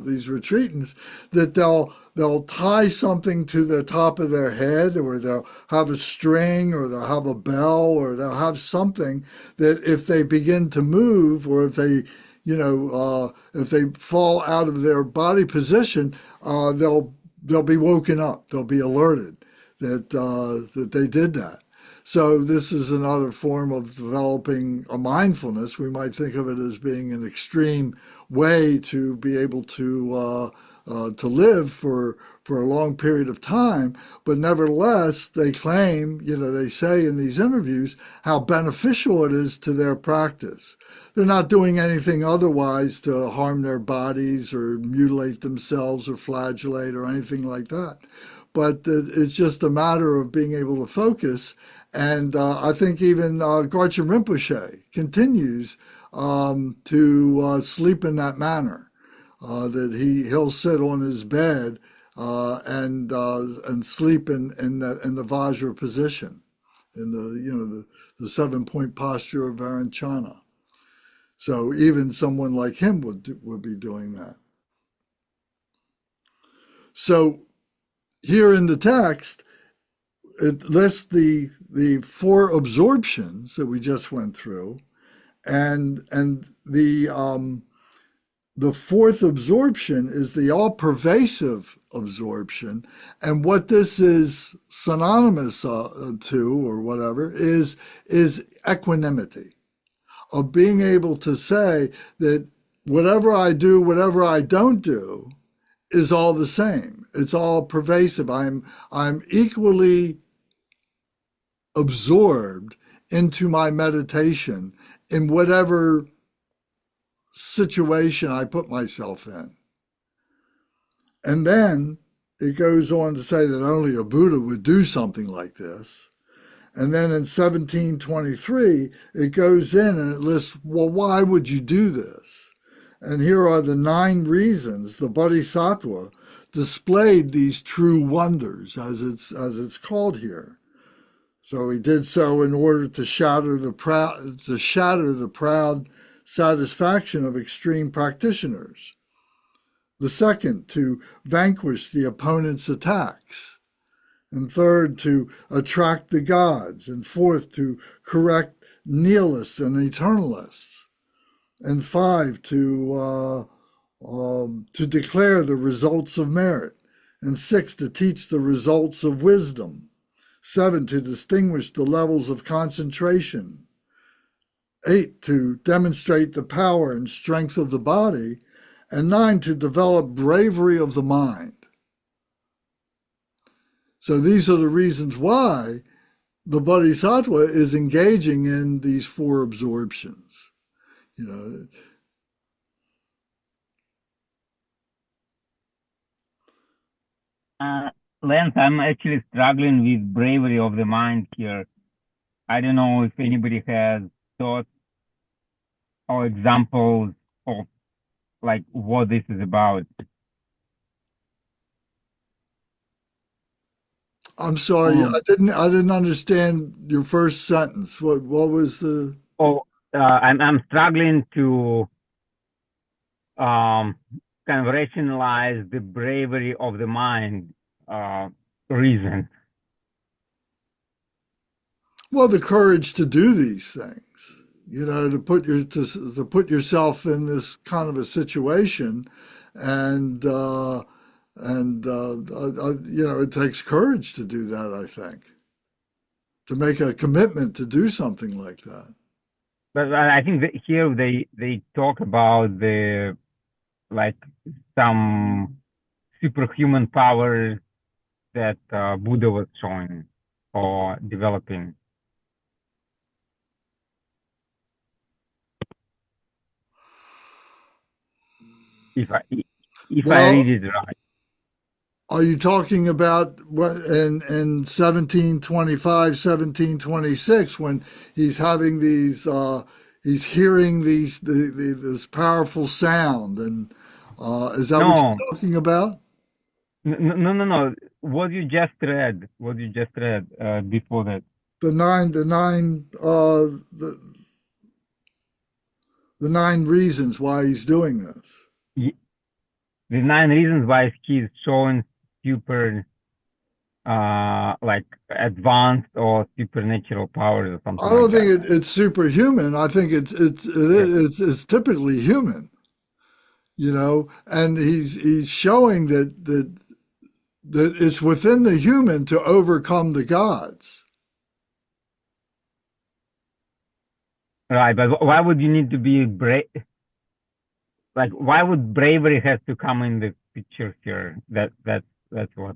these retreatants that they'll tie something to the top of their head, or they'll have a string, or they'll have a bell, or they'll have something that if they begin to move, or if they fall out of their body position, they'll be woken up, they'll be alerted that they did that. So this is another form of developing a mindfulness. We might think of it as being an extreme way to be able to live for a long period of time. But nevertheless, they claim, they say in these interviews how beneficial it is to their practice. They're not doing anything otherwise to harm their bodies or mutilate themselves or flagellate or anything like that. but it's just a matter of being able to focus. And I think even Garchen Rinpoche continues to sleep in that manner. That he'll sit on his bed and sleep in the Vajra position, in the 7-point posture of Varanchana. So even someone like him would be doing that. So here in the text, it lists the 4 absorptions that we just went through, and the 4th absorption is the all-pervasive absorption, and what this is synonymous to, or whatever, is equanimity, of being able to say that whatever I do, whatever I don't do, is all the same. It's all pervasive. I'm equally absorbed into my meditation in whatever situation I put myself in. And then it goes on to say that only a Buddha would do something like this. And then in 1723, it goes in and it lists, well, why would you do this? And here are the 9 reasons the Bodhisattva displayed these true wonders, as it's called here. So he did so in order to shatter the proud satisfaction of extreme practitioners. The second, to vanquish the opponent's attacks. And third, to attract the gods. And fourth, to correct nihilists and eternalists. And 5, to declare the results of merit. And 6, to teach the results of wisdom. 7, to distinguish the levels of concentration. 8, to demonstrate the power and strength of the body. And 9, to develop bravery of the mind. So these are the reasons why the Bodhisattva is engaging in these 4 absorptions. Lance, I'm actually struggling with bravery of the mind here. I don't know if anybody has thoughts or examples of like what this is about. I'm sorry, I didn't understand your first sentence. What was the? I'm struggling to kind of rationalize the bravery of the mind reason. Well, the courage to do these things, to put yourself in this kind of a situation, and it takes courage to do that, I think, to make a commitment to do something like that. But I think that here they talk about the like some superhuman powers that Buddha was showing or developing. If I read it right. Are you talking about what in 1725, 1726, when he's having these, he's hearing this powerful sound, and is that what you're talking about? No. What you just read before that. The nine reasons why he's doing this. The 9 reasons why he's showing super like advanced or supernatural powers or something. I don't think it's superhuman. I think it's typically human, and he's showing that it's within the human to overcome the gods. Right, but why would you need to be brave? Like, why would bravery have to come in the picture here? That's what.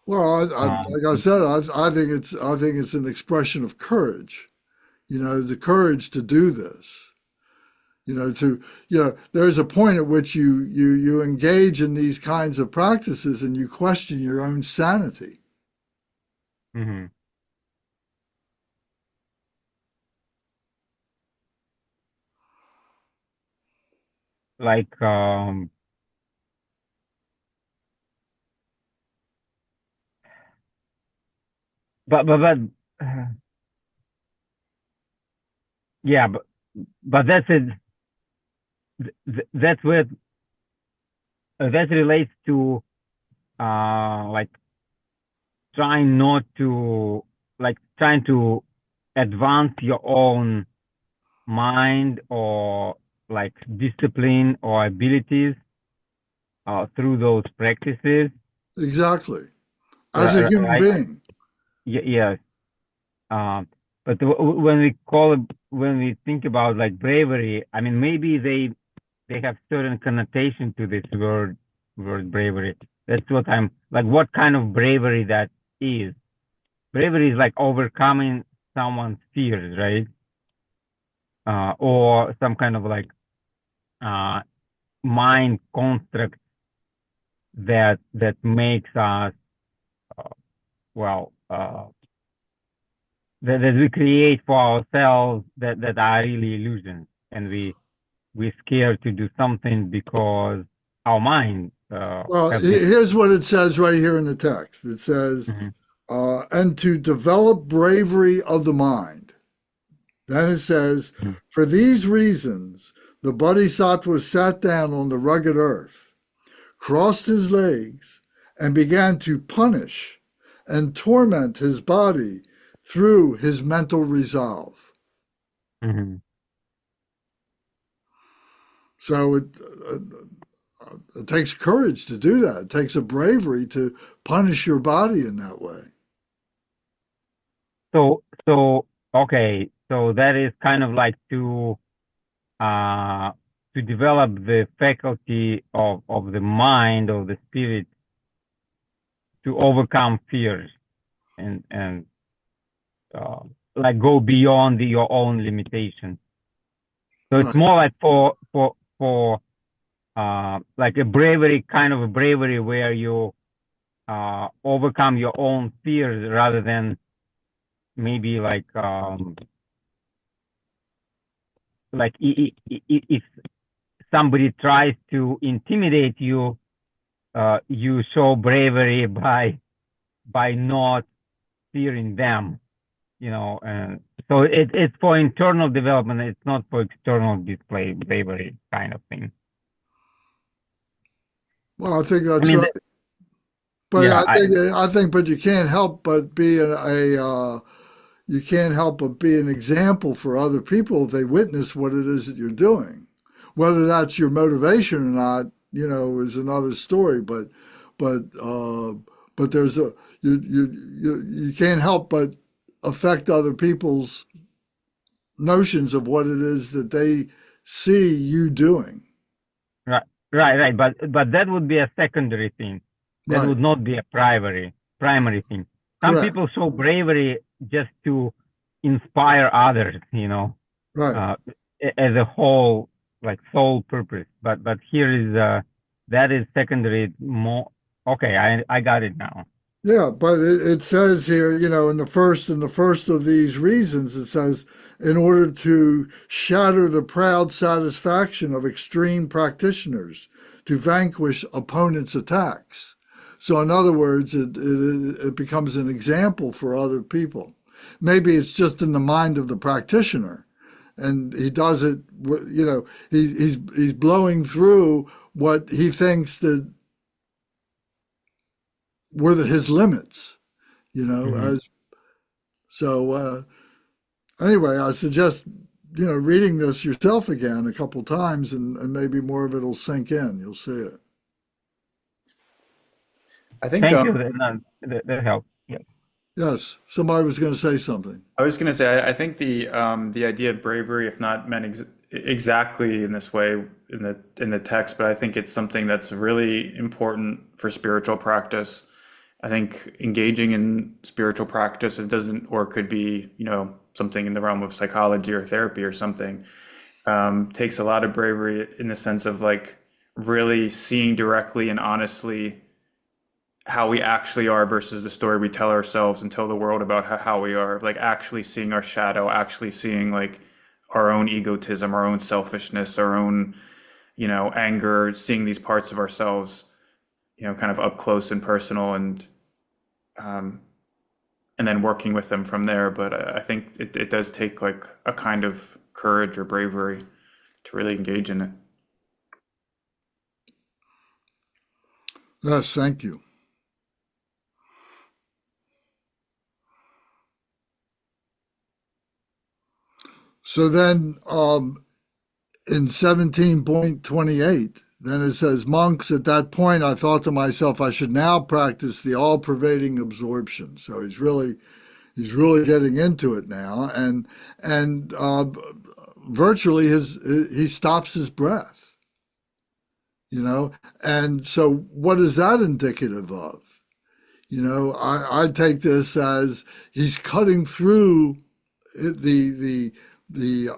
Well, like I said, I think it's an expression of courage, the courage to do this, There's a point at which you engage in these kinds of practices and you question your own sanity. Hmm. Like, but yeah, but that's it. That's where that relates to like trying not to trying to advance your own mind or like discipline or abilities through those practices. Exactly. As a human Right? being. Yes. Um, but when we call it, when we think about like bravery, I mean, maybe they have certain connotation to this word bravery. That's what I'm like. What kind of bravery that is? Bravery is like overcoming someone's fears, right? Or some kind of like uh, mind construct that makes us uh, well that we create for ourselves that are really illusions, and we're scared to do something because our mind Well, have this. here's what it says right here in the text. It says, Mhm. and to develop bravery of the mind. Then it says, Mhm. for these reasons, the Bodhisattva sat down on the rugged earth, crossed his legs, and began to punish and torment his body through his mental resolve. Mhm. So it takes courage to do that. It takes a bravery to punish your body in that way. So okay, so that is kind of like uh to develop the faculty of the mind, of the spirit, to overcome fears and uh, like go beyond your own limitations. So it's Right. more like for like a bravery, kind of a bravery where you overcome your own fears rather than maybe like if somebody tries to intimidate you, you show bravery by not fearing them, and so it's for internal development. It's not for external display bravery kind of thing. Well, I think I that's mean, right. But yeah, but you can't help but be you can't help but be an example for other people if they witness what it is that you're doing. Whether that's your motivation or not, is another story. But uh, but there's a you can't help but affect other people's notions of what it is that they see you doing. right, right. But that would be a secondary thing. That Right. would not be a primary thing. Some Correct. people show bravery just to inspire others, Right. uh, as a whole, like sole purpose. But here is that is secondary. More okay. I got it now. Yeah, but it says here, in the first of these reasons, it says, in order to shatter the proud satisfaction of extreme practitioners, to vanquish opponents' attacks. So, in other words, it becomes an example for other people. Maybe it's just in the mind of the practitioner, and he does it. He's blowing through what he thinks that were his limits. Hmm. As so. Anyway, I suggest reading this yourself again a couple times, and maybe more of it'll sink in. You'll see it. I think Thank you. That helps. Yeah. Yes, somebody was going to say something. I was going to say I think the idea of bravery, if not meant exactly in this way in the text, but I think it's something that's really important for spiritual practice. I think engaging in spiritual practice, it doesn't, or could be, something in the realm of psychology or therapy or something. takes a lot of bravery in the sense of like really seeing directly and honestly how we actually are versus the story we tell ourselves and tell the world about how we are. Like actually seeing our shadow, actually seeing like our own egotism, our own selfishness, our own, anger, seeing these parts of ourselves, kind of up close and personal, um, and then working with them from there. But I think it does take like a kind of courage or bravery to really engage in it. Yes, thank you. So then in 17.28, then it says, monks, at that point, I thought to myself, I should now practice the all-pervading absorption. So he's really getting into it now, and virtually he stops his breath, and so what is that indicative of? I take this as he's cutting through the the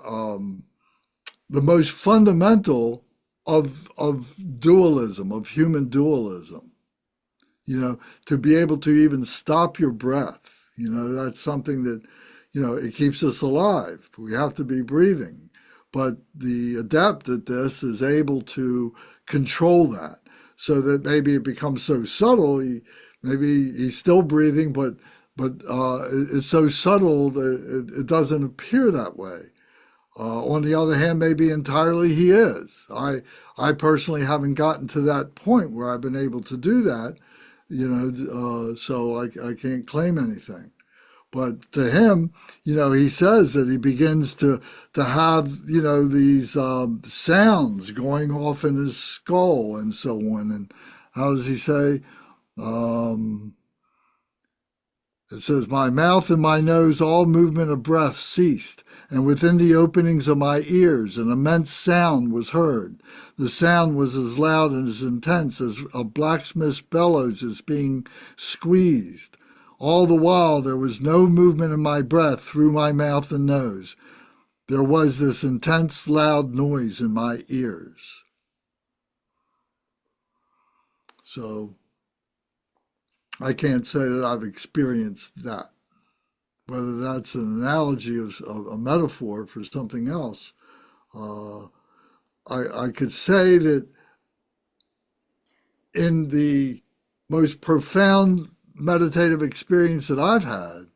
most fundamental of dualism, of human dualism. To be able to even stop your breath. That's something that, it keeps us alive. We have to be breathing. But the adept at this is able to control that so that maybe it becomes so subtle. Maybe he's still breathing, but it's so subtle that it doesn't appear that way. On the other hand, maybe entirely he is. I personally haven't gotten to that point where I've been able to do that, so I can't claim anything. But to him, he says that he begins to have, these sounds going off in his skull and so on. And how does he say? Um, it says, my mouth and my nose, all movement of breath ceased, and within the openings of my ears an immense sound was heard. The sound was as loud and as intense as a blacksmith's bellows is being squeezed. All the while there was no movement in my breath through my mouth and nose. There was this intense, loud noise in my ears. So I can't say that I've experienced that. Whether that's an analogy of a metaphor for something else, uh, I could say that in the most profound meditative experience that I've had,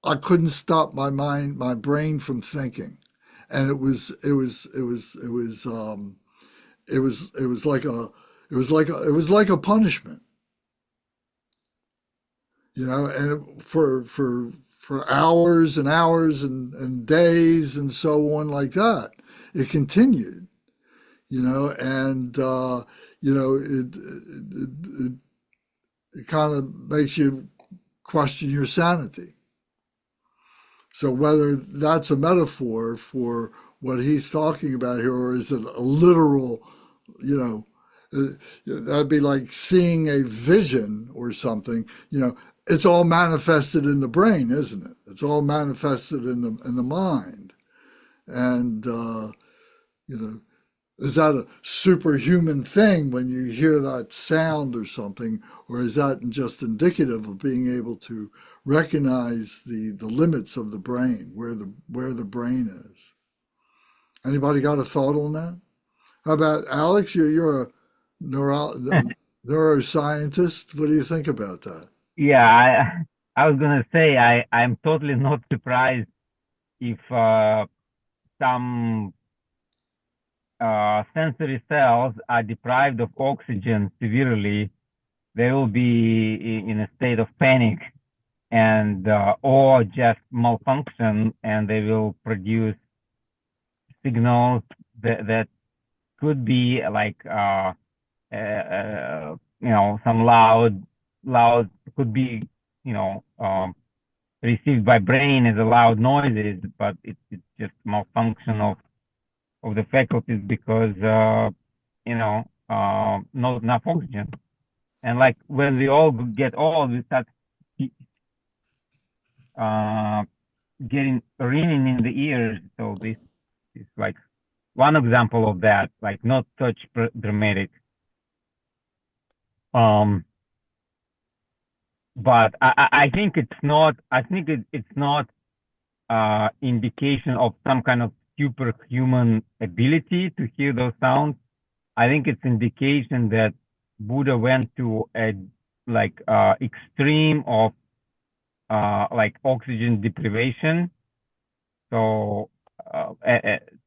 I couldn't stop my brain from thinking, and it was like a punishment, and for hours and hours and days and so on like that, it continued, and it kind of makes you question your sanity. So whether that's a metaphor for what he's talking about here, or is it a literal, you know, that'd be like seeing a vision or something. It's all manifested in the brain, isn't it? It's all manifested in the mind, and you know, is that a superhuman thing when you hear that sound or something, or is that just indicative of being able to recognize the limits of the brain, where the brain is? Anybody got a thought on that? How about Alex? You're a neuro, neuroscientist. What do you think about that? Yeah, I was gonna say I'm totally not surprised if some sensory cells are deprived of oxygen severely. They will be in a state of panic and or just malfunction, and they will produce signals that could be like some loud could be you know um, received by brain as a loud noises, but it's just malfunction of the faculties because not enough oxygen. And like when we all get old, we start uh, getting ringing in the ears. So this is like one example of that, like not such dramatic. But I think it's not. I think it's not indication of some kind of superhuman ability to hear those sounds. I think it's indication that Buddha went to a extreme of like oxygen deprivation. So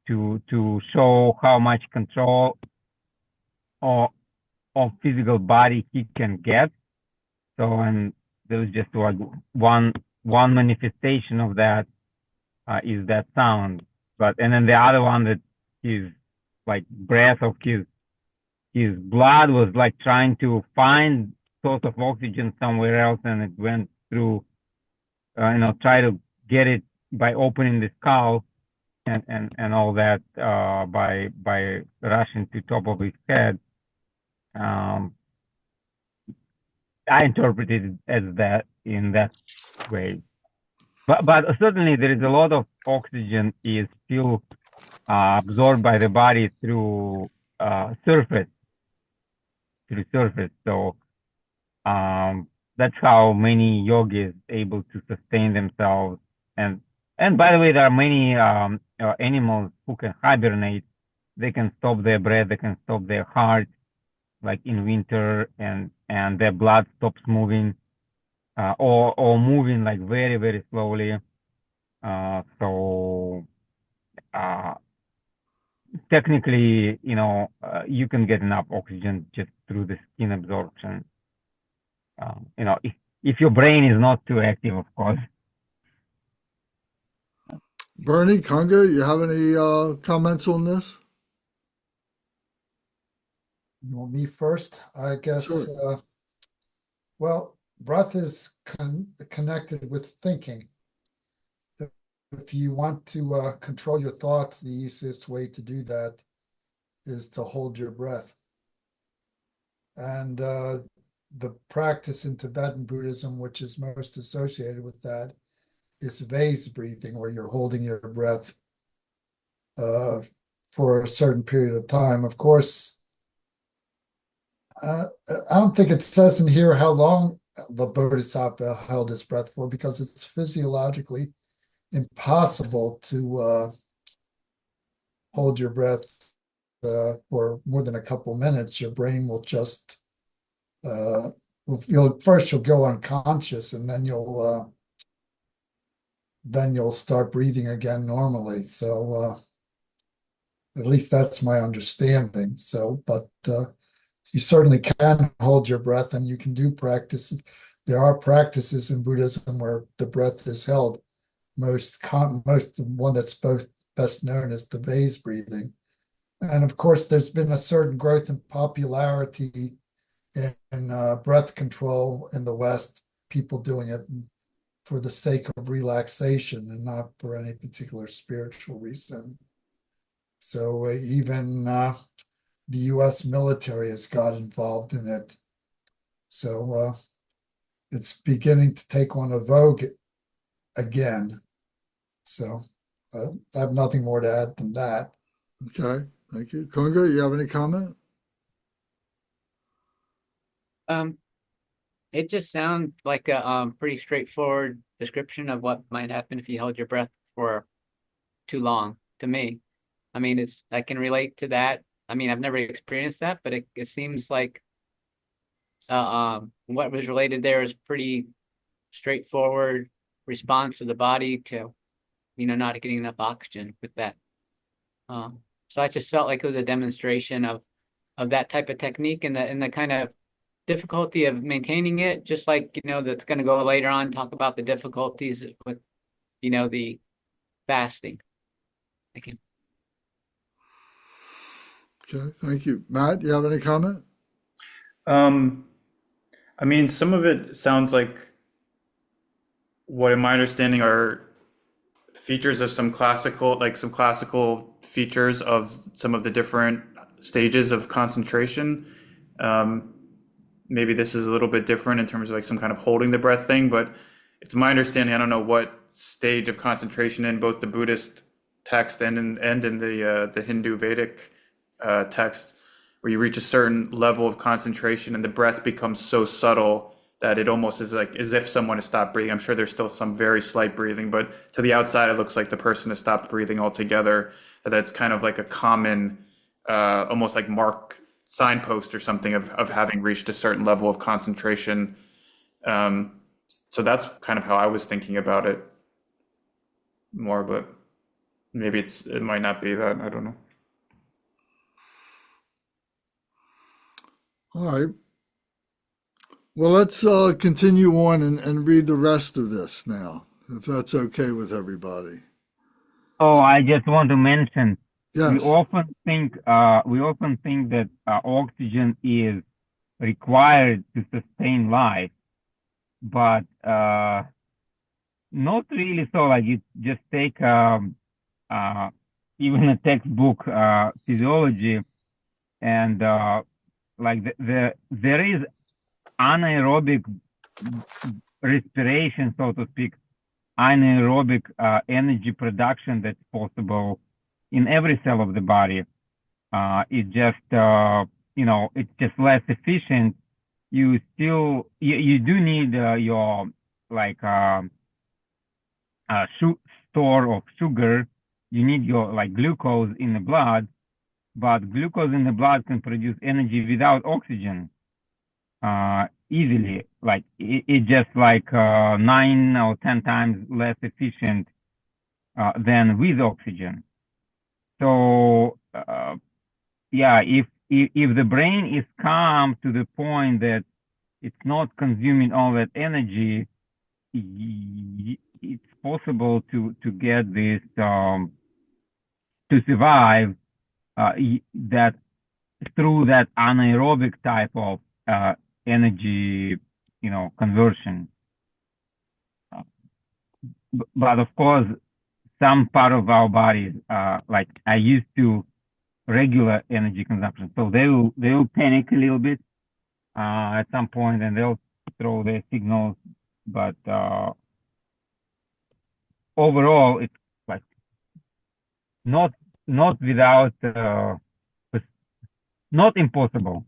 to show how much control of physical body he can get. So and there's just like one manifestation of that is that sound. But and then the other one that his like breath of his blood was like trying to find source of oxygen somewhere else, and it went through try to get it by opening the skull and all that by rushing to top of his head. I interpreted it as that in that way. But certainly there is a lot of oxygen is still absorbed by the body through surface. So that's how many yogis able to sustain themselves. And by the way, there are many animals who can hibernate. They can stop their breath. They can stop their heart, like in winter, and their blood stops moving, or moving like very, very slowly. So technically, you can get enough oxygen just through the skin absorption. If your brain is not too active, of course. Bernie, Kunga, you have any comments on this? You want me first? I guess, Sure. well, breath is connected with thinking. If you want to control your thoughts, the easiest way to do that is to hold your breath. And the practice in Tibetan Buddhism, which is most associated with that, is vase breathing, where you're holding your breath for a certain period of time. Of course, I don't think it says in here how long the Bodhisattva held his breath for, because it's physiologically impossible to hold your breath for more than a couple minutes. Your brain will just you'll go unconscious, and then you'll start breathing again normally. So at least that's my understanding. So, but you certainly can hold your breath, and you can do practice. There are practices in Buddhism where the breath is held. Most one that's best known is the vase breathing. And of course, there's been a certain growth in popularity in breath control in the West, people doing it for the sake of relaxation and not for any particular spiritual reason. So even the US military has got involved in it. So it's beginning to take on a vogue again. So I have nothing more to add than that. Okay, thank you. Kunga, you have any comment? It just sounds like a pretty straightforward description of what might happen if you held your breath for too long, to me. I mean, I can relate to that. I mean, I've never experienced that, but it seems like what was related there is pretty straightforward response of the body to, not getting enough oxygen with that. So I just felt like it was a demonstration of that type of technique and the kind of difficulty of maintaining it, just like, that's going to go later on, talk about the difficulties with, the fasting. Thank you. Okay, thank you. Matt, you have any comment? I mean, some of it sounds like what, in my understanding, are features of some classical features of some of the different stages of concentration. Maybe this is a little bit different in terms of like some kind of holding the breath thing, but it's my understanding, I don't know what stage of concentration in both the Buddhist text and in the Hindu Vedic text, where you reach a certain level of concentration and the breath becomes so subtle that it almost is like as if someone has stopped breathing. I'm sure there's still some very slight breathing, but to the outside, it looks like the person has stopped breathing altogether. That's kind of like a common, almost like mark signpost or something of having reached a certain level of concentration. So that's kind of how I was thinking about it more, but maybe it might not be that. I don't know. All right. Well, let's continue on and read the rest of this now, if that's okay with everybody. Oh, I just want to mention, we Yes. often think that oxygen is required to sustain life, but not really so. Like you just take even a textbook physiology, and like there is anaerobic respiration, so to speak, anaerobic energy production that's possible in every cell of the body. It just it's just less efficient. You still you do need your like store of sugar. You need your like glucose in the blood, but glucose in the blood can produce energy without oxygen easily. Like it just like 9 or 10 times less efficient than with oxygen. So yeah, if the brain is calm to the point that it's not consuming all that energy, it's possible to get this to survive that through that anaerobic type of energy, conversion. But of course, some part of our bodies like are used to regular energy consumption, so they will panic a little bit at some point, and they'll throw their signals. But overall, it's like not without not impossible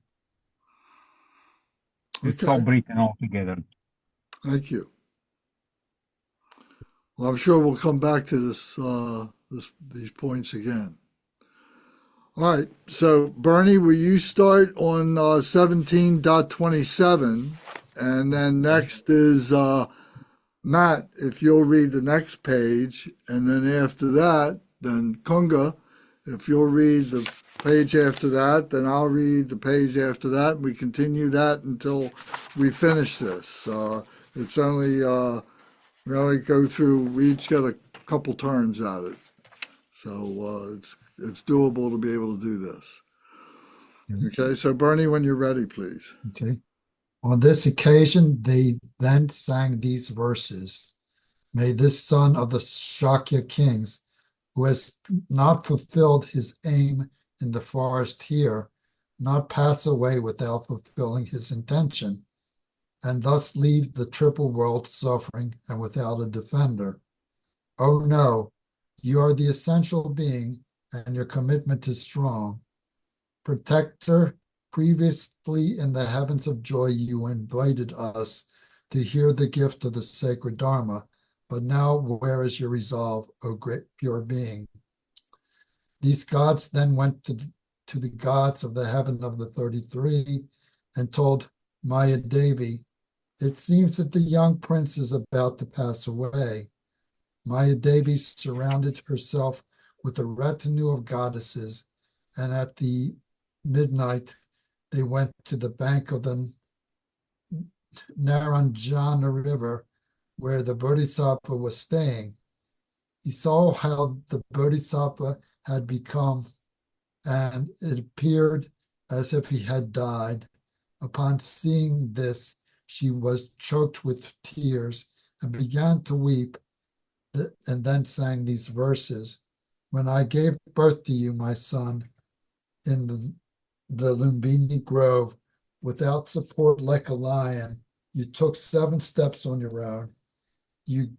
to Okay. stop breathing altogether. Thank you. Well, I'm sure we'll come back to these points again. All right. So, Bernie, will you start on 17.27? And then next is Matt, if you'll read the next page. And then after that, then Kunga, if you'll read the page after that, then I'll read the page after that. We continue that until we finish this. It's only, we only go through, we each get a couple turns at it. So it's doable to be able to do this. Okay, so Bernie, when you're ready, please. Okay. On this occasion, they then sang these verses. May this son of the Shakya kings, who has not fulfilled his aim in the forest here, not pass away without fulfilling his intention, and thus leave the triple world suffering and without a defender. Oh no, you are the essential being, and your commitment is strong. Protector, previously in the heavens of joy, you invited us to hear the gift of the sacred Dharma, but now where is your resolve, O great pure being? These gods then went to the gods of the heaven of the 33 and told Maya Devi, it seems that the young prince is about to pass away. Maya Devi surrounded herself with a retinue of goddesses, and at the midnight they went to the bank of the Naranjana River where the Bodhisattva was staying. He saw how the Bodhisattva had become, and it appeared as if he had died. Upon seeing this, she was choked with tears and began to weep, and then sang these verses. When I gave birth to you, my son, in the Lumbini Grove, without support like a lion, you took 7 steps on your own. You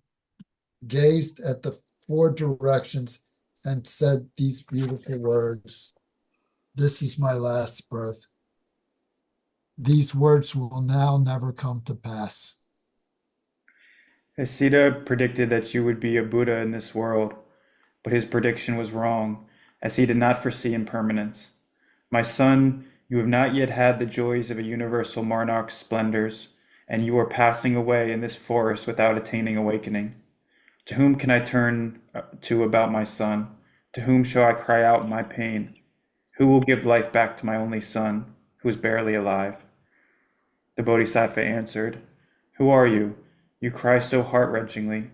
gazed at the four directions, and said these beautiful words. This is my last birth. These words will now never come to pass. Asita predicted that you would be a Buddha in this world, but his prediction was wrong, as he did not foresee impermanence. My son, you have not yet had the joys of a universal monarch's splendors, and you are passing away in this forest without attaining awakening. To whom can I turn to about my son? To whom shall I cry out my pain? Who will give life back to my only son, who is barely alive? The Bodhisattva answered, Who are you? You cry so heart-wrenchingly,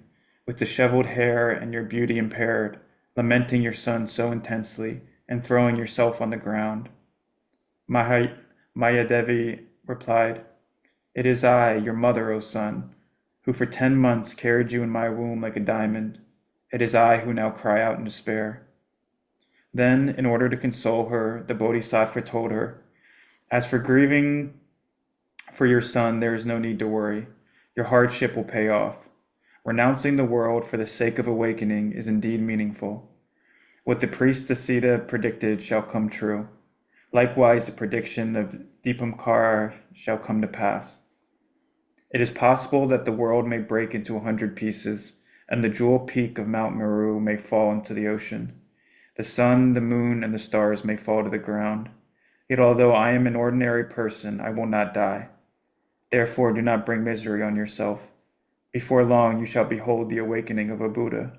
with disheveled hair and your beauty impaired, lamenting your son so intensely, and throwing yourself on the ground. Mayadevi replied, It is I, your mother, O son, who for 10 months carried you in my womb like a diamond. It is I who now cry out in despair. Then, in order to console her, the Bodhisattva told her, As for grieving for your son, there is no need to worry. Your hardship will pay off. Renouncing the world for the sake of awakening is indeed meaningful. What the priest Asita predicted shall come true. Likewise, the prediction of Dipankara shall come to pass. It is possible that the world may break into 100 pieces, and the jewel peak of Mount Meru may fall into the ocean. The sun, the moon, and the stars may fall to the ground. Yet although I am an ordinary person, I will not die. Therefore, do not bring misery on yourself. Before long, you shall behold the awakening of a Buddha.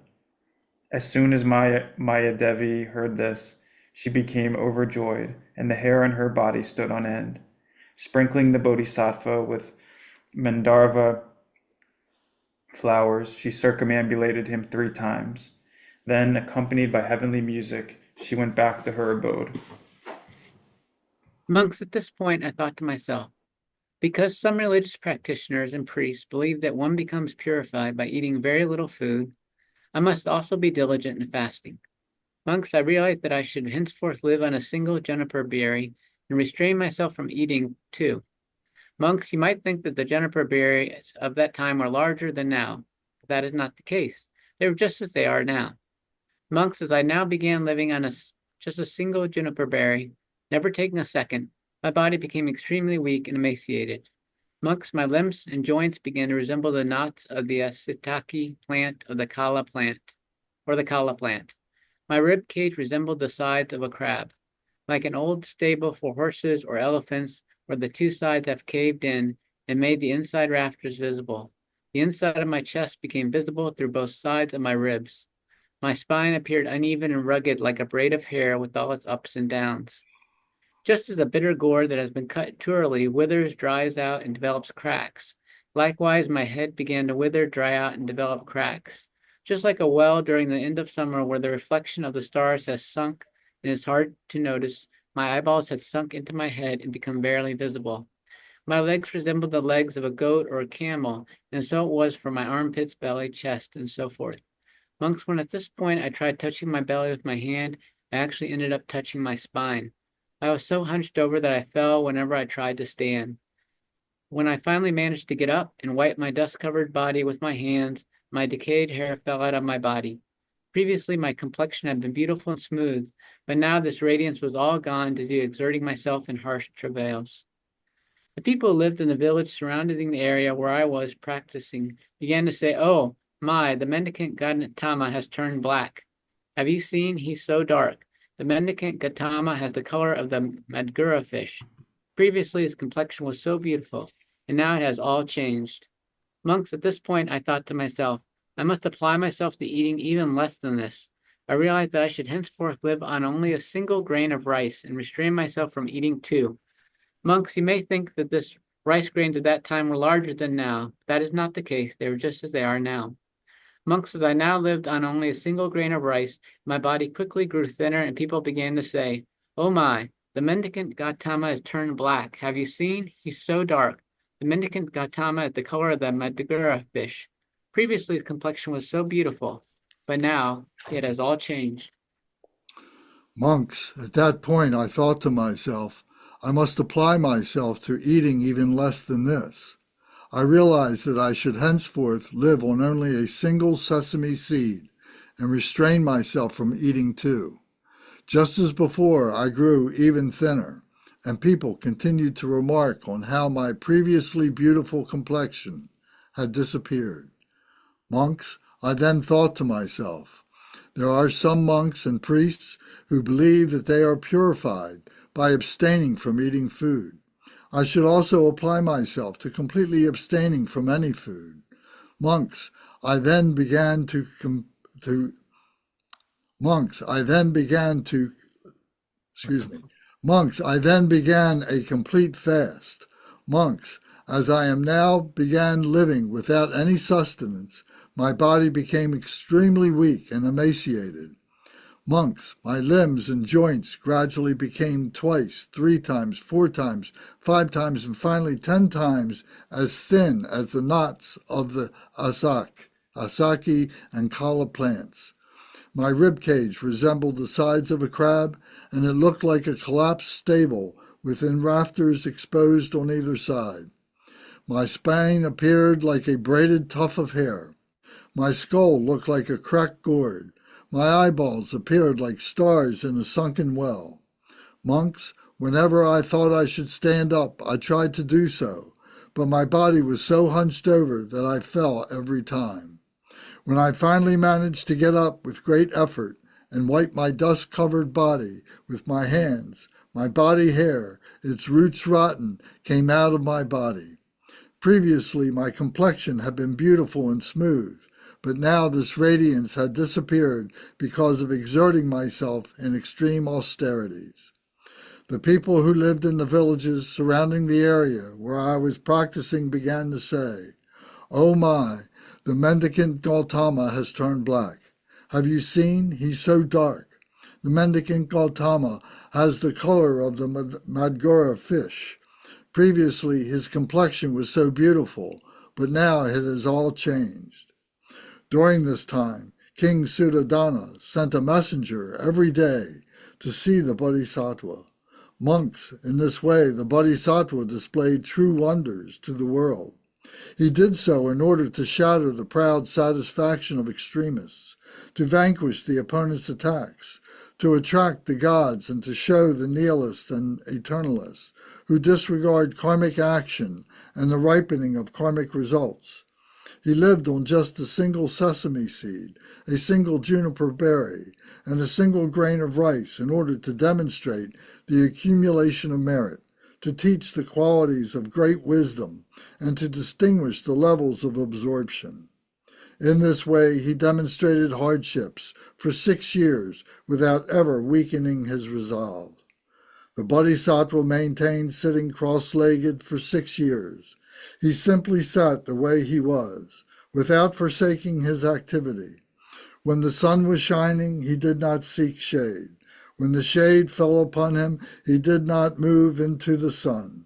As soon as Mayadevi heard this, she became overjoyed, and the hair on her body stood on end. Sprinkling the Bodhisattva with Mandarva flowers, she circumambulated him 3 times. Then, accompanied by heavenly music, she went back to her abode. Monks, at this point, I thought to myself, because some religious practitioners and priests believe that one becomes purified by eating very little food, I must also be diligent in fasting. Monks, I realized that I should henceforth live on a single juniper berry and restrain myself from eating too. Monks, you might think that the juniper berries of that time were larger than now, but that is not the case. They were just as they are now. Monks, as I now began living on just a single juniper berry, never taking a second, my body became extremely weak and emaciated. Monks, my limbs and joints began to resemble the knots of the asitaki plant of the kala plant. My rib cage resembled the sides of a crab. Like an old stable for horses or elephants, where the 2 sides have caved in and made the inside rafters visible. The inside of my chest became visible through both sides of my ribs. My spine appeared uneven and rugged like a braid of hair with all its ups and downs. Just as a bitter gourd that has been cut too early withers, dries out, and develops cracks, likewise my head began to wither, dry out, and develop cracks. Just like a well during the end of summer where the reflection of the stars has sunk and is hard to notice, my eyeballs had sunk into my head and become barely visible. My legs resembled the legs of a goat or a camel, and so it was for my armpits, belly, chest, and so forth. Monks, when at this point I tried touching my belly with my hand, I actually ended up touching my spine. I was so hunched over that I fell whenever I tried to stand. When I finally managed to get up and wipe my dust-covered body with my hands, my decayed hair fell out of my body. Previously, my complexion had been beautiful and smooth, but now this radiance was all gone due to exerting myself in harsh travails. The people who lived in the village surrounding the area where I was practicing began to say, "Oh, my, the mendicant Gautama has turned black. Have you seen? He's so dark. The mendicant Gautama has the color of the Madgura fish. Previously, his complexion was so beautiful, and now it has all changed." Monks, at this point, I thought to myself, I must apply myself to eating even less than this. I realized that I should henceforth live on only a single grain of rice and restrain myself from eating 2. Monks, you may think that this rice grains at that time were larger than now. That is not the case. They were just as they are now. Monks, as I now lived on only a single grain of rice, my body quickly grew thinner, and people began to say, "Oh my, the mendicant Gautama has turned black. Have you seen? He's so dark. The mendicant Gautama is the color of the Madgura fish. Previously, his complexion was so beautiful, but now it has all changed." Monks, at that point I thought to myself, I must apply myself to eating even less than this. I realized that I should henceforth live on only a single sesame seed and restrain myself from eating two. Just as before, I grew even thinner, and people continued to remark on how my previously beautiful complexion had disappeared. Monks, I then thought to myself, there are some monks and priests who believe that they are purified by abstaining from eating food. I should also apply myself to completely abstaining from any food. Monks, I then began Monks, I then began a complete fast. Monks, as I am now began living without any sustenance, my body became extremely weak and emaciated. Monks, my limbs and joints gradually became twice, 3 times, 4 times, 5 times, and finally 10 times as thin as the knots of the asaki and kala plants. My rib cage resembled the sides of a crab, and it looked like a collapsed stable within rafters exposed on either side. My spine appeared like a braided tuft of hair. My skull looked like a cracked gourd. My eyeballs appeared like stars in a sunken well. Monks, whenever I thought I should stand up, I tried to do so, but my body was so hunched over that I fell every time. When I finally managed to get up with great effort and wipe my dust-covered body with my hands, my body hair, its roots rotten, came out of my body. Previously, my complexion had been beautiful and smooth, but now this radiance had disappeared because of exerting myself in extreme austerities. The people who lived in the villages surrounding the area where I was practicing began to say, "Oh my, the mendicant Gautama has turned black. Have you seen? He's so dark. The mendicant Gautama has the color of the Madgura fish. Previously, his complexion was so beautiful, but now it has all changed." During this time, King Suddhodana sent a messenger every day to see the Bodhisattva. Monks, in this way, the Bodhisattva displayed true wonders to the world. He did so in order to shatter the proud satisfaction of extremists, to vanquish the opponent's attacks, to attract the gods, and to show the nihilists and eternalists who disregard karmic action and the ripening of karmic results. He lived on just a single sesame seed, a single juniper berry, and a single grain of rice in order to demonstrate the accumulation of merit, to teach the qualities of great wisdom, and to distinguish the levels of absorption. In this way, he demonstrated hardships for 6 years without ever weakening his resolve. The Bodhisattva maintained sitting cross-legged for 6 years. He simply sat the way he was, without forsaking his activity. When the sun was shining, he did not seek shade. When the shade fell upon him, he did not move into the sun.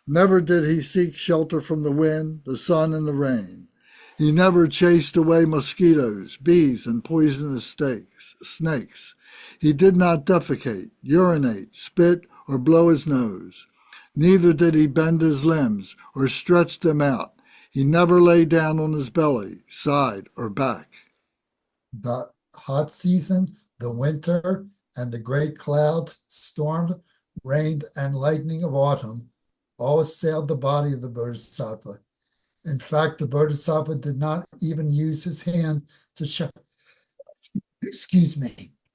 Never did he seek shelter from the wind, the sun, and the rain. He never chased away mosquitoes, bees, and poisonous snakes. He did not defecate, urinate, spit, or blow his nose. Neither did he bend his limbs or stretch them out. He never lay down on his belly, side, or back. The hot season, the winter, and the great clouds, storm, rain, and lightning of autumn all assailed the body of the Bodhisattva. In fact, the Bodhisattva did not even use his hand to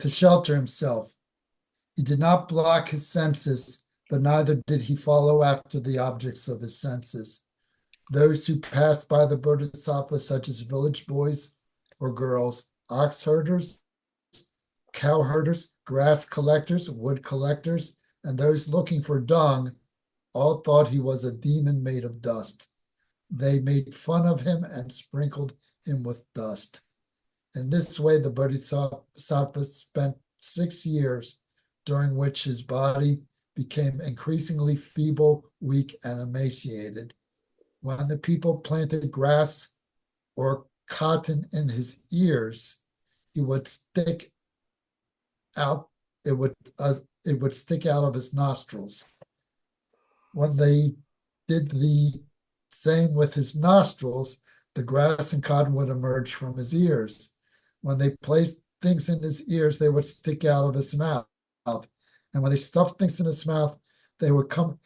shelter himself. He did not block his senses, but neither did he follow after the objects of his senses. Those who passed by the Bodhisattva, such as village boys or girls, ox herders, cow herders, grass collectors, wood collectors, and those looking for dung, all thought he was a demon made of dust. They made fun of him and sprinkled him with dust. In this way, the Bodhisattva spent 6 years, during which his body became increasingly feeble, weak, and emaciated. When the people planted grass or cotton in his ears, it would stick out of his nostrils. When they did the Same with his nostrils, the grass and cotton would emerge from his ears. When they placed things in his ears, they would stick out of his mouth. And when they stuffed things in his mouth, they would come,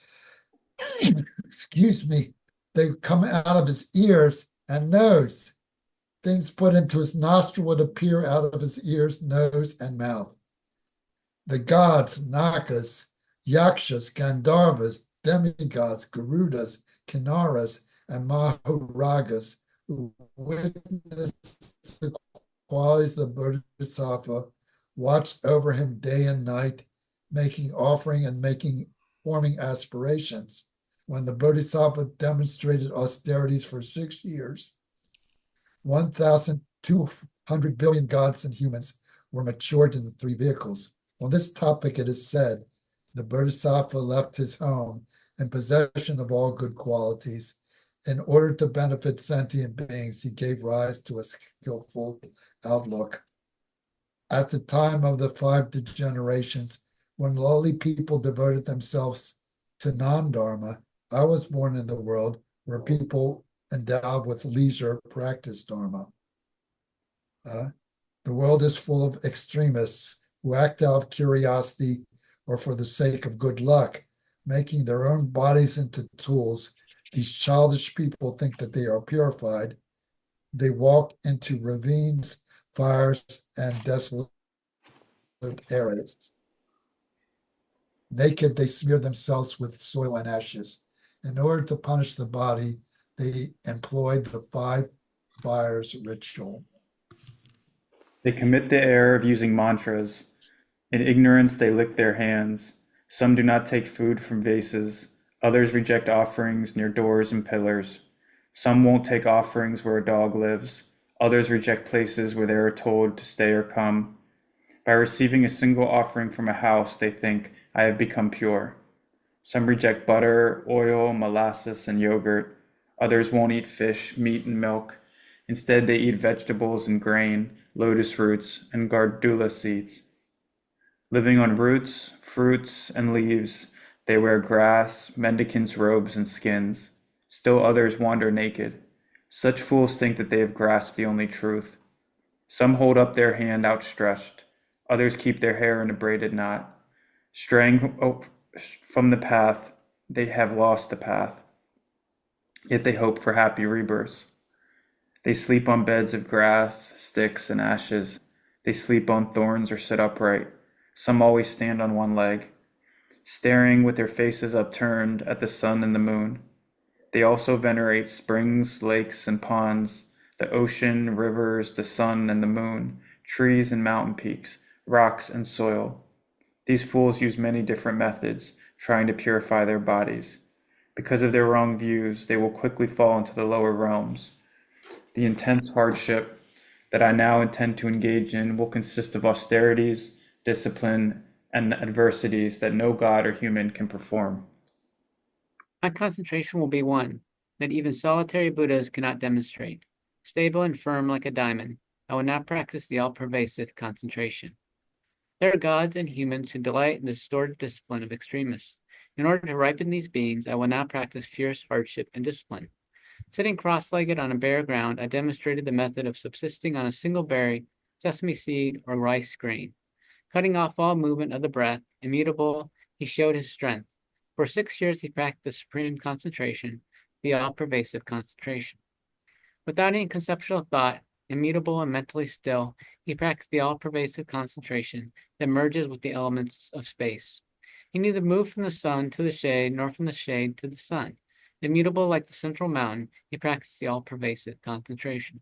excuse me, they would come out of his ears and nose. Things put into his nostril would appear out of his ears, nose, and mouth. The gods, Nagas, Yakshas, Gandharvas, demigods, Garudas, Kinnaras, and Maharagas who witnessed the qualities of the Bodhisattva, watched over him day and night, making offering and forming aspirations. When the Bodhisattva demonstrated austerities for 6 years, 1,200 billion gods and humans were matured in the 3 vehicles. On this topic, it is said, the Bodhisattva left his home in possession of all good qualities. In order to benefit sentient beings, he gave rise to a skillful outlook. At the time of the 5 degenerations, when lowly people devoted themselves to non-dharma, I was born in the world where people endowed with leisure practice dharma. The world is full of extremists who act out of curiosity or for the sake of good luck, making their own bodies into tools. These childish people think that they are purified. They walk into ravines, fires, and desolate areas. Naked, they smear themselves with soil and ashes. In order to punish the body, they employed the 5 fires ritual. They commit the error of using mantras. In ignorance, they lick their hands. Some do not take food from vases. Others reject offerings near doors and pillars. Some won't take offerings where a dog lives. Others reject places where they are told to stay or come. By receiving a single offering from a house, they think, I have become pure. Some reject butter, oil, molasses, and yogurt. Others won't eat fish, meat, and milk. Instead, they eat vegetables and grain, lotus roots, and gardula seeds. Living on roots, fruits, and leaves, they wear grass, mendicants' robes, and skins. Still others wander naked. Such fools think that they have grasped the only truth. Some hold up their hand outstretched. Others keep their hair in a braided knot. Straying from the path, they have lost the path. Yet they hope for happy rebirths. They sleep on beds of grass, sticks, and ashes. They sleep on thorns or sit upright. Some always stand on one leg, staring with their faces upturned at the sun and the moon. They also venerate springs, lakes, and ponds, the ocean, rivers, the sun and the moon, trees and mountain peaks, rocks and soil. These fools use many different methods, trying to purify their bodies. Because of their wrong views, they will quickly fall into the lower realms. The intense hardship that I now intend to engage in will consist of austerities, discipline, and adversities that no god or human can perform. My concentration will be one that even solitary Buddhas cannot demonstrate. Stable and firm like a diamond, I will not practice the all-pervasive concentration. There are gods and humans who delight in the distorted discipline of extremists. In order to ripen these beings, I will not practice fierce hardship and discipline. Sitting cross-legged on a bare ground, I demonstrated the method of subsisting on a single berry, sesame seed, or rice grain. Cutting off all movement of the breath, immutable, he showed his strength. For 6 years, he practiced the supreme concentration, the all-pervasive concentration. Without any conceptual thought, immutable and mentally still, he practiced the all-pervasive concentration that merges with the elements of space. He neither moved from the sun to the shade, nor from the shade to the sun. Immutable like the central mountain, he practiced the all-pervasive concentration.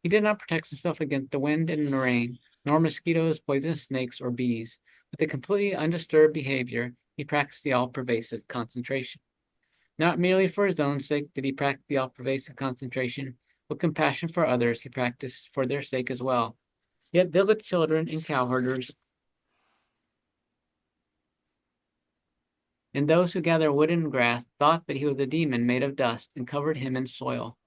He did not protect himself against the wind and the rain, nor mosquitoes, poisonous snakes, or bees. With a completely undisturbed behavior, he practiced the all-pervasive concentration. Not merely for his own sake did he practice the all-pervasive concentration, with compassion for others he practiced for their sake as well. Yet village children and cowherders and those who gather wood and grass thought that he was a demon made of dust and covered him in soil.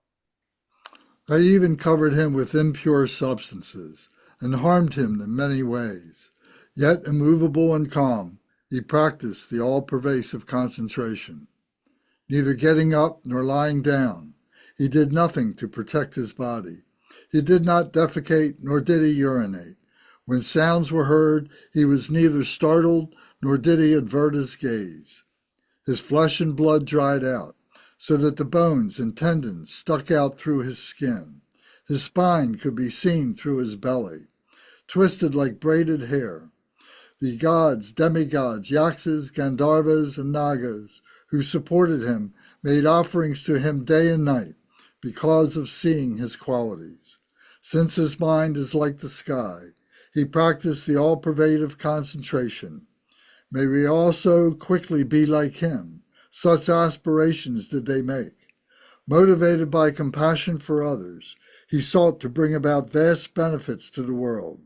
They even covered him with impure substances and harmed him in many ways. Yet immovable and calm, he practiced the all-pervasive concentration. neither getting up nor lying down. He did nothing to protect his body. He did not defecate, nor did he urinate. When sounds were heard, he was neither startled, nor did he avert his gaze. His flesh and blood dried out, so that the bones and tendons stuck out through his skin. His spine could be seen through his belly, twisted like braided hair. The gods, demigods, Yakshas, Gandharvas, and Nagas, who supported him, made offerings to him day and night because of seeing his qualities. Since his mind is like the sky, he practiced the all-pervasive concentration. May we also quickly be like him. Such aspirations did they make. Motivated by compassion for others, he sought to bring about vast benefits to the world.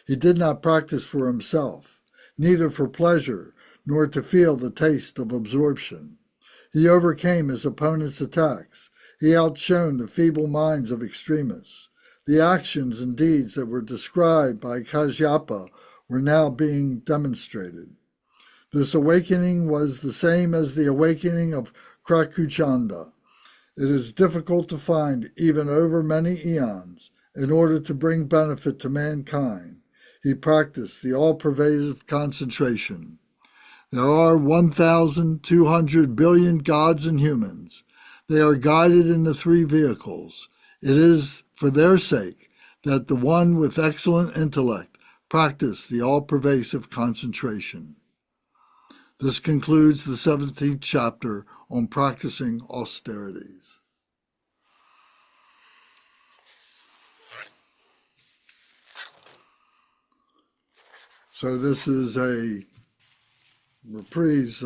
He did not practice for himself, neither for pleasure, nor to feel the taste of absorption. He overcame his opponent's attacks. He outshone the feeble minds of extremists. The actions and deeds that were described by Kasyapa were now being demonstrated. This awakening was the same as the awakening of Krakuchanda. It is difficult to find, even over many eons, in order to bring benefit to mankind. He practiced the all-pervasive concentration. There are 1,200 billion gods and humans. They are guided in the three vehicles. It is for their sake that the one with excellent intellect practiced the all-pervasive concentration. This concludes the 17th chapter on practicing austerities. So this is a reprise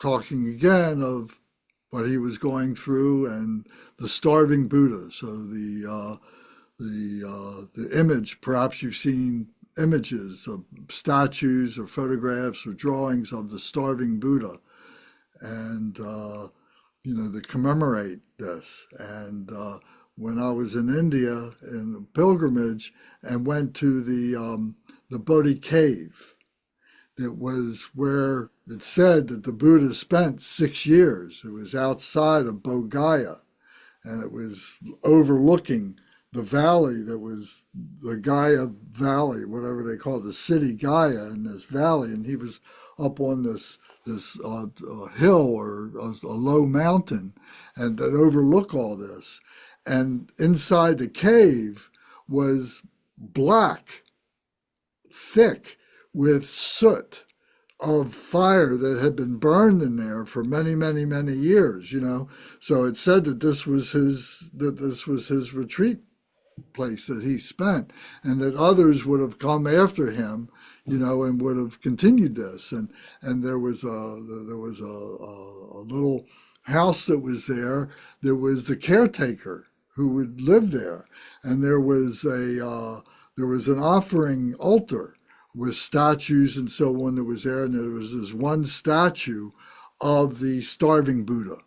talking again of what he was going through and the starving Buddha. So the image, perhaps you've seen images of statues or photographs or drawings of the starving Buddha, and to commemorate this. And when I was in India in a pilgrimage and went to the Bodhi cave, it was where it said that the Buddha spent 6 years. It was outside of Bodh Gaya, and it was overlooking the valley that was the Gaya Valley, whatever they call it, the city Gaya in this valley. And he was up on this hill or a low mountain and that overlook all this. And inside the cave was black, thick, with soot of fire that had been burned in there for many, many, many years, So it said that this was his retreat place that he spent, and that others would have come after him, and would have continued this. And there was a little house that was there. There was the caretaker who would live there, and there was an offering altar with statues and so on that was there, and there was this one statue of the starving Buddha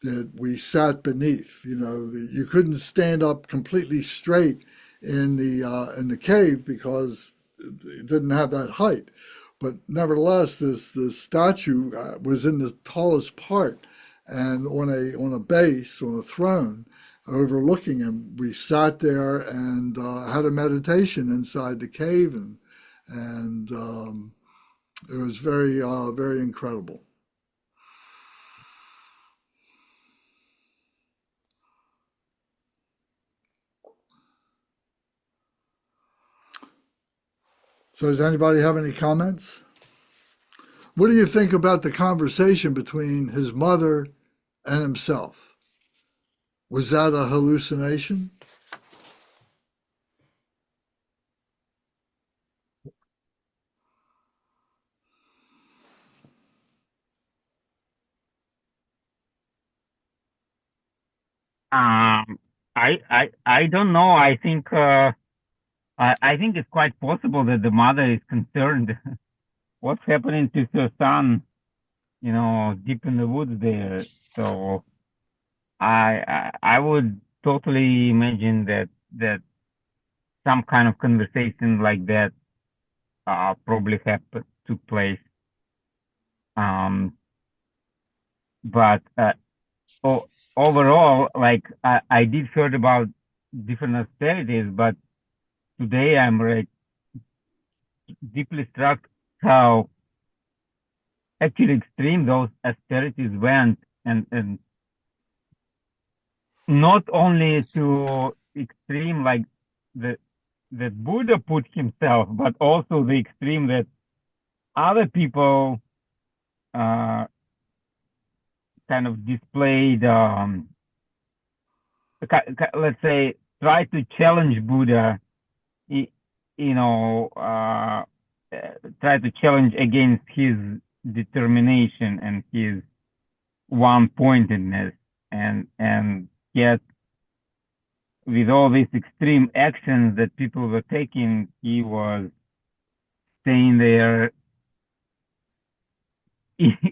that we sat beneath. You couldn't stand up completely straight in the cave because it didn't have that height. But nevertheless, this statue was in the tallest part, and on a base, on a throne, overlooking him. We sat there and had a meditation inside the cave, and it was very, very incredible. So does anybody have any comments? What do you think about the conversation between his mother and himself? Was that a hallucination? I don't know. I think it's quite possible that the mother is concerned. What's happening to her son, deep in the woods there. So I would totally imagine that some kind of conversation like that probably took place. But overall, like I did heard about different austerities, but today I'm like deeply struck how actually extreme those austerities went, and not only to extreme like the that Buddha put himself, but also the extreme that other people uh, kind of displayed, let's say, try to challenge Buddha, y- you know, try to challenge against his determination and his one-pointedness, and yet with all these extreme actions that people were taking, he was staying there.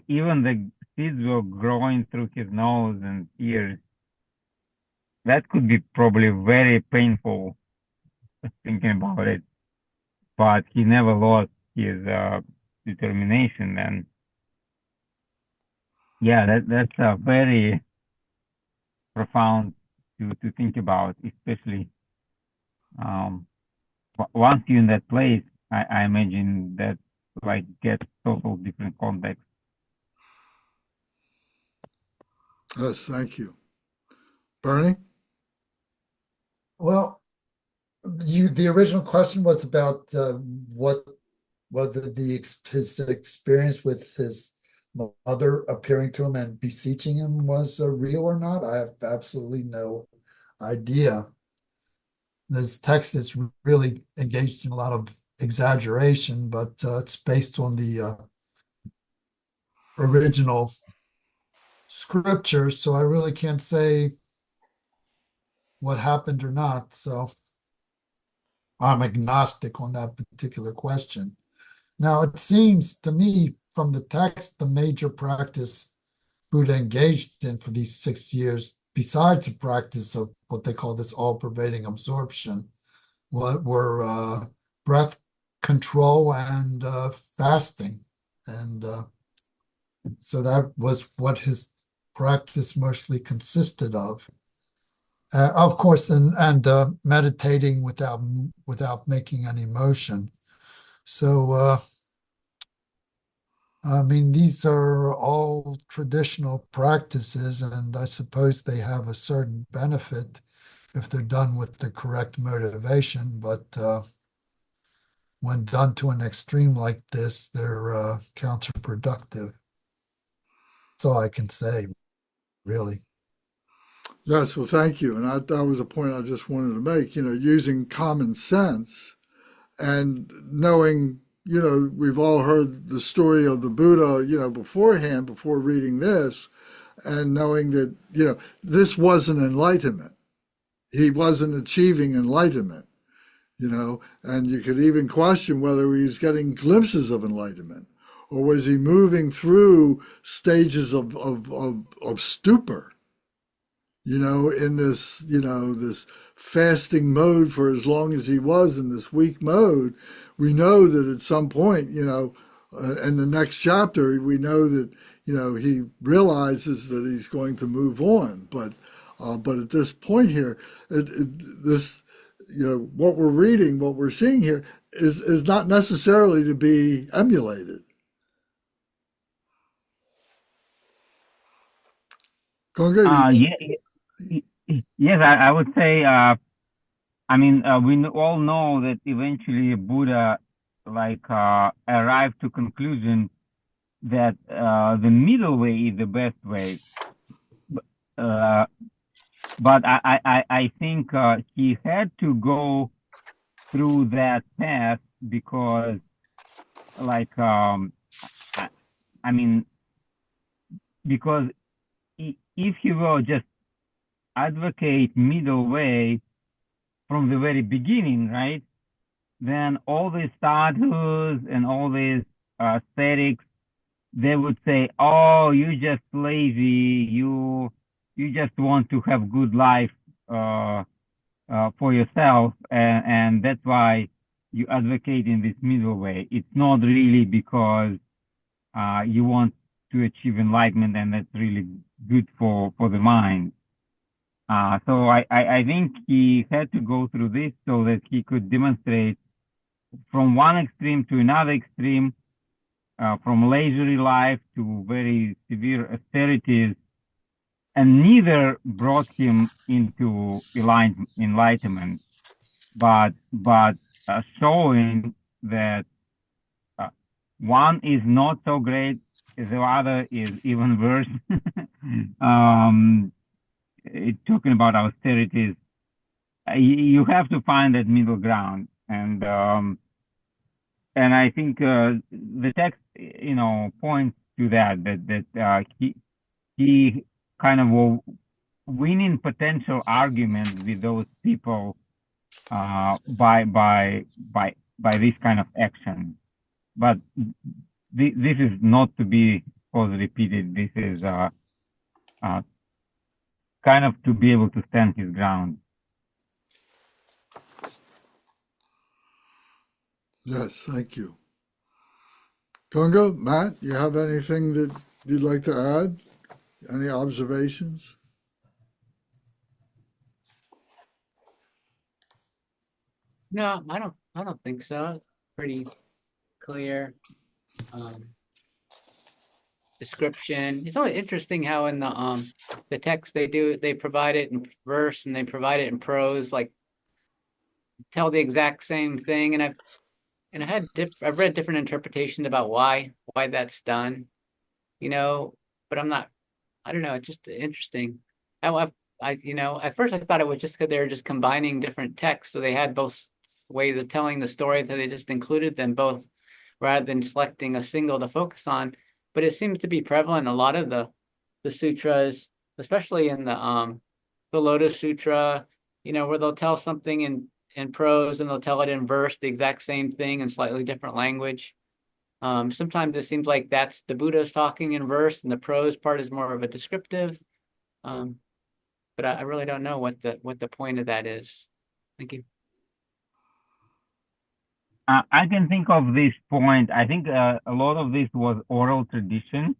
Even the seeds were growing through his nose and ears. That could be probably very painful thinking about it, but he never lost his determination. And yeah, that's very profound to think about, especially um, once you're in that place. I imagine that like gets total different context. Yes, thank you. Bernie? Well, the original question was about what whether his experience with his mother appearing to him and beseeching him was real or not. I have absolutely no idea. This text is really engaged in a lot of exaggeration, but it's based on the original scriptures, so I really can't say what happened or not. So I'm agnostic on that particular question. Now, it seems to me from the text, the major practice Buddha engaged in for these 6 years, besides the practice of what they call this all-pervading absorption, what were breath control and fasting. And so that was what his practice mostly consisted of course, and meditating without making any motion. So I mean, these are all traditional practices, and I suppose they have a certain benefit if they're done with the correct motivation. But when done to an extreme like this, they're counterproductive. That's all I can say, really. Yes, well, thank you. And that was a point I just wanted to make, using common sense and knowing, we've all heard the story of the Buddha, beforehand, before reading this, and knowing that, this wasn't enlightenment. He wasn't achieving enlightenment, and you could even question whether he was getting glimpses of enlightenment, or was he moving through stages of stupor, in this fasting mode for as long as he was in this weak mode. We know that at some point, in the next chapter, we know that, he realizes that he's going to move on. But at this point here, this, what we're reading, what we're seeing here is not necessarily to be emulated. Gonga, Yes, I would say, I mean, we all know that eventually Buddha like arrived to conclusion that the middle way is the best way. Uh, but I think he had to go through that path because, like, I mean, because if he will just advocate middle way from the very beginning, right? Then all these sadhus and all these ascetics, they would say, "Oh, you just lazy. You just want to have good life for yourself, and that's why you advocate in this middle way. It's not really because you want to achieve enlightenment, and that's really good for the mind. So I think he had to go through this so that he could demonstrate from one extreme to another extreme, from leisurely life to very severe austerities, and neither brought him into enlightenment, but showing that one is not so great, the other is even worse. Talking about austerities, you have to find that middle ground, and I think the text, points to that he kind of winning potential arguments with those people by this kind of action. But this is not to be repeated. This is kind of to be able to stand his ground. Yes, thank you. Gunga, Matt, you have anything that you'd like to add? Any observations? No, I don't think so. It's pretty clear description. It's always interesting how in the text they provide it in verse and they provide it in prose, like tell the exact same thing. And I've read different interpretations about why that's done, but I don't know, it's just interesting. At first I thought it was just because they were just combining different texts, so they had both ways of telling the story, that they just included them both rather than selecting a single to focus on. But it seems to be prevalent in a lot of the sutras, especially in the Lotus Sutra, where they'll tell something in prose and they'll tell it in verse, the exact same thing in slightly different language. Sometimes it seems like that's the Buddha's talking in verse and the prose part is more of a descriptive. But I really don't know what the point of that is. Thank you. I can think of this point. I think a lot of this was oral tradition.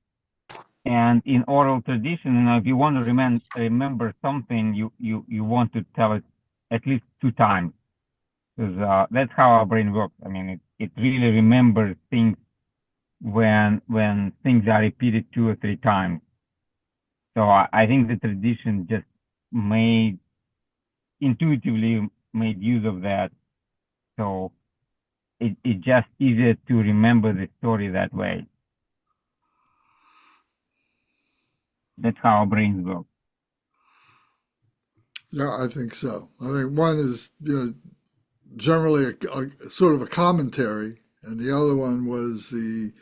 And in oral tradition, if you want to remember something, you want to tell it at least 2 times. Because that's how our brain works. I mean, it really remembers things when things are repeated 2 or 3 times. So I think the tradition just intuitively made use of that. So it's just easier to remember the story that way. That's how our brains work. Yeah, I think so. I think one is, generally a sort of a commentary, and the other one was the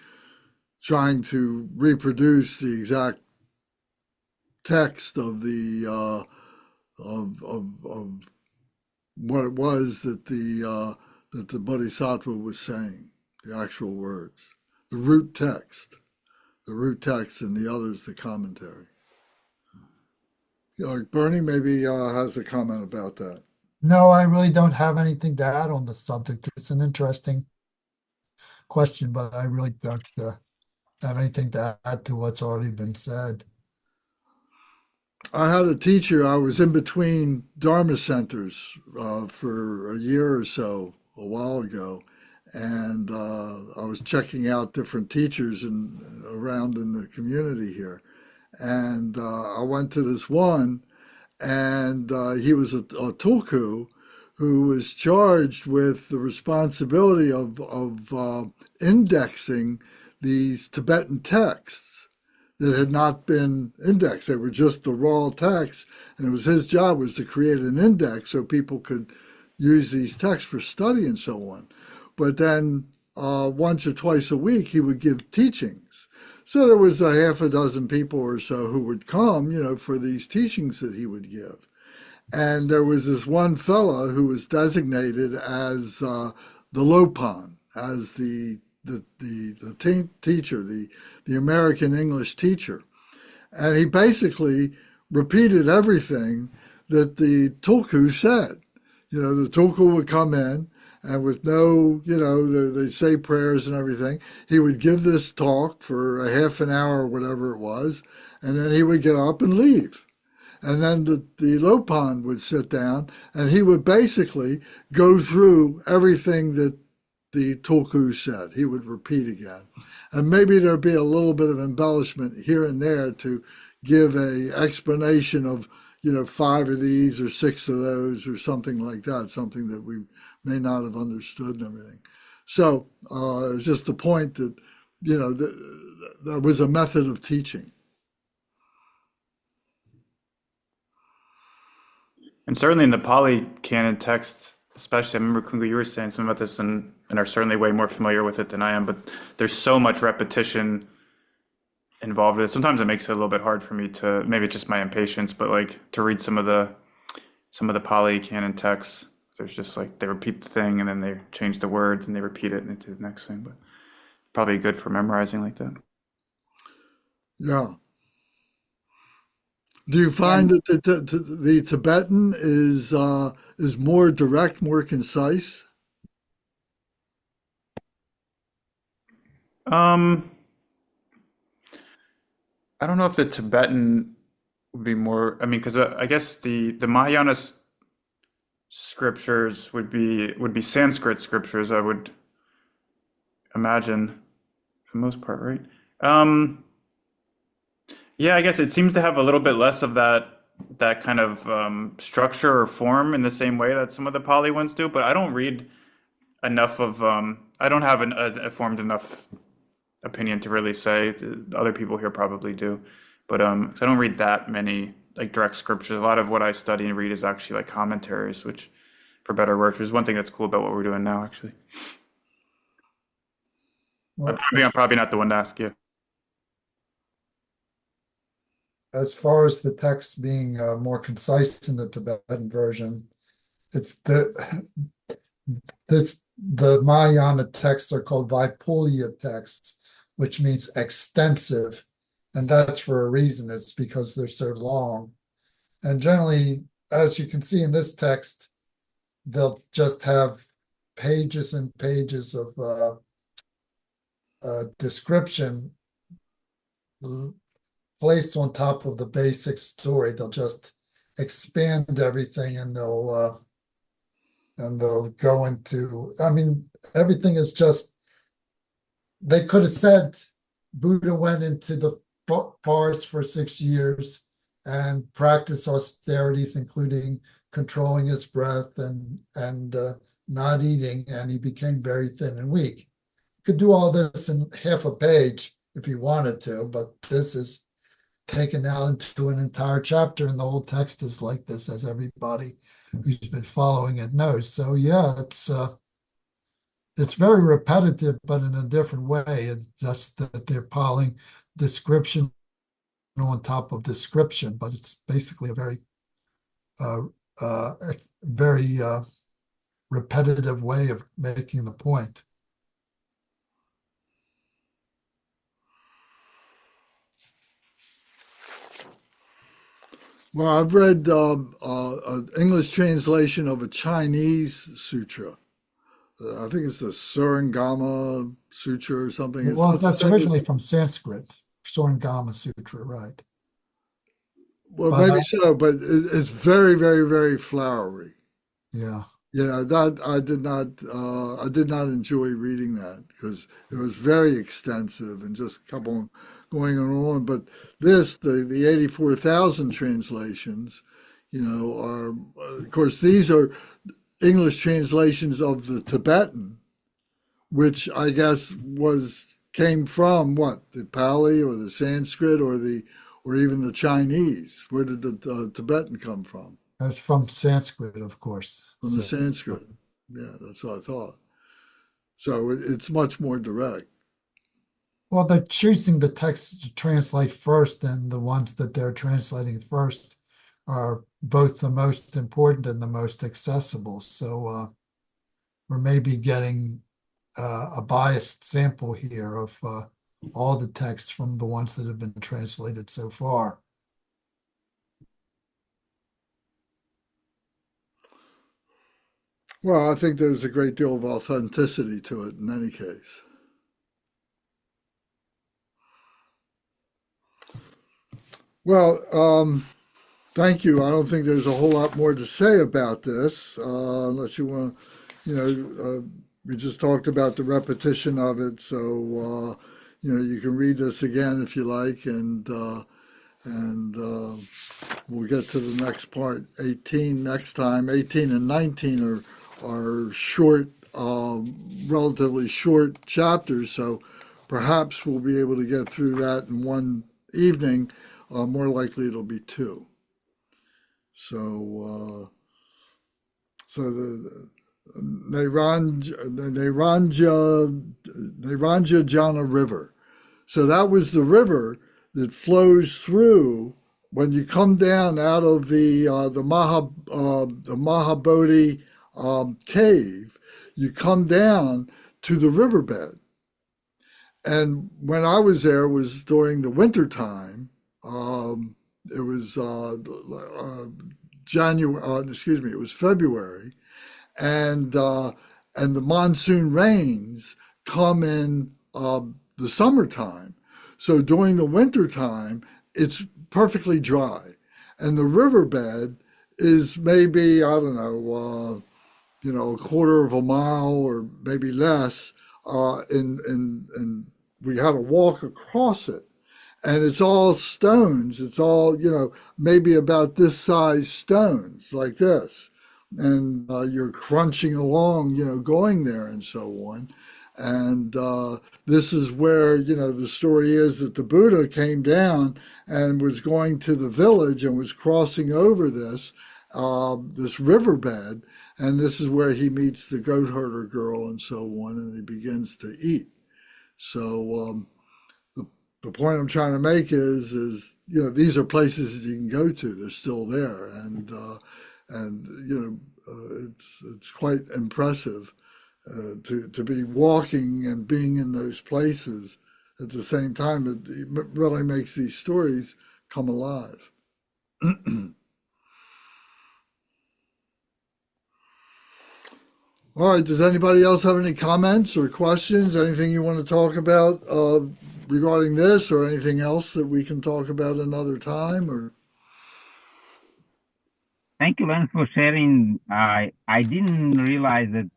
trying to reproduce the exact text of the of what it was that the Bodhisattva was saying, the actual words, the root text, and the others the commentary. Bernie maybe has a comment about that. No, I really don't have anything to add on the subject. It's an interesting question, but I really don't have anything to add to what's already been said. I had a teacher, I was in between Dharma centers for a year or so, a while ago, and I was checking out different teachers around in the community here. And I went to this one, and he was a tulku who was charged with the responsibility of indexing these Tibetan texts that had not been indexed. They were just the raw texts, and it was his job was to create an index so people could use these texts for study and so on. But then once or twice a week, he would give teachings. So there was a half a dozen people or so who would come, for these teachings that he would give. And there was this one fellow who was designated as the Lopan, as the teacher, the American English teacher. And he basically repeated everything that the tulku said. The tulku would come in, and with no, they say prayers and everything. He would give this talk for a half an hour or whatever it was, and then he would get up and leave. And then the Lopan would sit down, and he would basically go through everything that the Tulku said. He would repeat again. And maybe there'd be a little bit of embellishment here and there to give a explanation of, 5 of these or 6 of those or something like that, something that we may not have understood and everything. So it's just the point that, there was a method of teaching. And certainly in the Pali Canon texts, especially, I remember Kungu, you were saying something about this and are certainly way more familiar with it than I am, but there's so much repetition involved with it. Sometimes it makes it a little bit hard for me to, maybe it's just my impatience, but like to read some of the Pali Canon texts. There's just like, they repeat the thing and then they change the words and they repeat it and they do the next thing, but probably good for memorizing like that. Yeah. Do you find that the Tibetan is more direct, more concise? I don't know if the Tibetan would be more, I mean, because I guess the Mahayana scriptures would be Sanskrit scriptures, I would imagine, for the most part, right? Yeah, I guess it seems to have a little bit less of that kind of structure or form in the same way that some of the Pali ones do. But I don't read enough of. I don't have a formed enough opinion to really say. Other people here probably do, but 'cause I don't read that many like direct scriptures. A lot of what I study and read is actually like commentaries, which, for better or worse, is one thing that's cool about what we're doing now. Actually, Well, I'm probably not the one to ask you. as far as the text being more concise in the Tibetan version, it's the Mahayana texts are called Vaipulya texts, which means extensive, and that's for a reason. It's because they're so long. And generally, as you can see in this text, they'll just have pages and pages of description placed on top of the basic story. They'll just expand everything, and they'll go into, I mean, everything is just, they could have said Buddha went into the forest for 6 years and practiced austerities, including controlling his breath and not eating, and he became very thin and weak. Could do all this in half a page if he wanted to, but this is taken out into an entire chapter, and the whole text is like this, as everybody who's been following it knows. So yeah, it's very repetitive, but in a different way. It's just that they're piling description on top of description, but it's basically a very repetitive way of making the point. Well, I've read an English translation of a Chinese sutra. I think it's the Surangama Sutra or something. Well, that's originally from Sanskrit, Surangama Sutra, right? Well, But maybe so, but it's very, very, very flowery. yeah. That I did not enjoy reading that because it was very extensive and just kept on going on. But the 84,000 translations, are, of course, these are English translations of the Tibetan, which I guess came from what, the Pali or the Sanskrit or even the Chinese. Where did the Tibetan come from? It's from Sanskrit, of course. From the Sanskrit. Yeah, that's what I thought. So it's much more direct. Well, they're choosing the text to translate first, and the ones that they're translating first are both the most important and the most accessible. So we're maybe getting a biased sample here of all the texts from the ones that have been translated so far. Well, I think there's a great deal of authenticity to it in any case. Well, thank you. I don't think there's a whole lot more to say about this, unless you want to, we just talked about the repetition of it. So, you can read this again if you like, and we'll get to the next part, 18 next time. 18 and 19 are short, relatively short chapters, so perhaps we'll be able to get through that in one evening. More likely it'll be two. So, the Naranja Jana River. So that was the river that flows through when you come down out of the Mahabodhi cave. You come down to the riverbed, and when I was there, it was during the winter time. It was January. Excuse me. It was February, and the monsoon rains come in the summertime. So during the winter time, it's perfectly dry, and the riverbed is maybe, I don't know, a quarter of a mile or maybe less. And we had to walk across it, and it's all stones. It's all, maybe about this size stones like this. And you're crunching along, going there and so on. And this is where, the story is that the Buddha came down and was going to the village and was crossing over this riverbed. And this is where he meets the goat herder girl and so on, and he begins to eat. So the point I'm trying to make is these are places that you can go to. They're still there, and it's quite impressive to be walking and being in those places at the same time. It really makes these stories come alive. All right. Does anybody else have any comments or questions? Anything you want to talk about regarding this, or anything else that we can talk about another time? Or Thank you, Lance, for sharing. I didn't realize that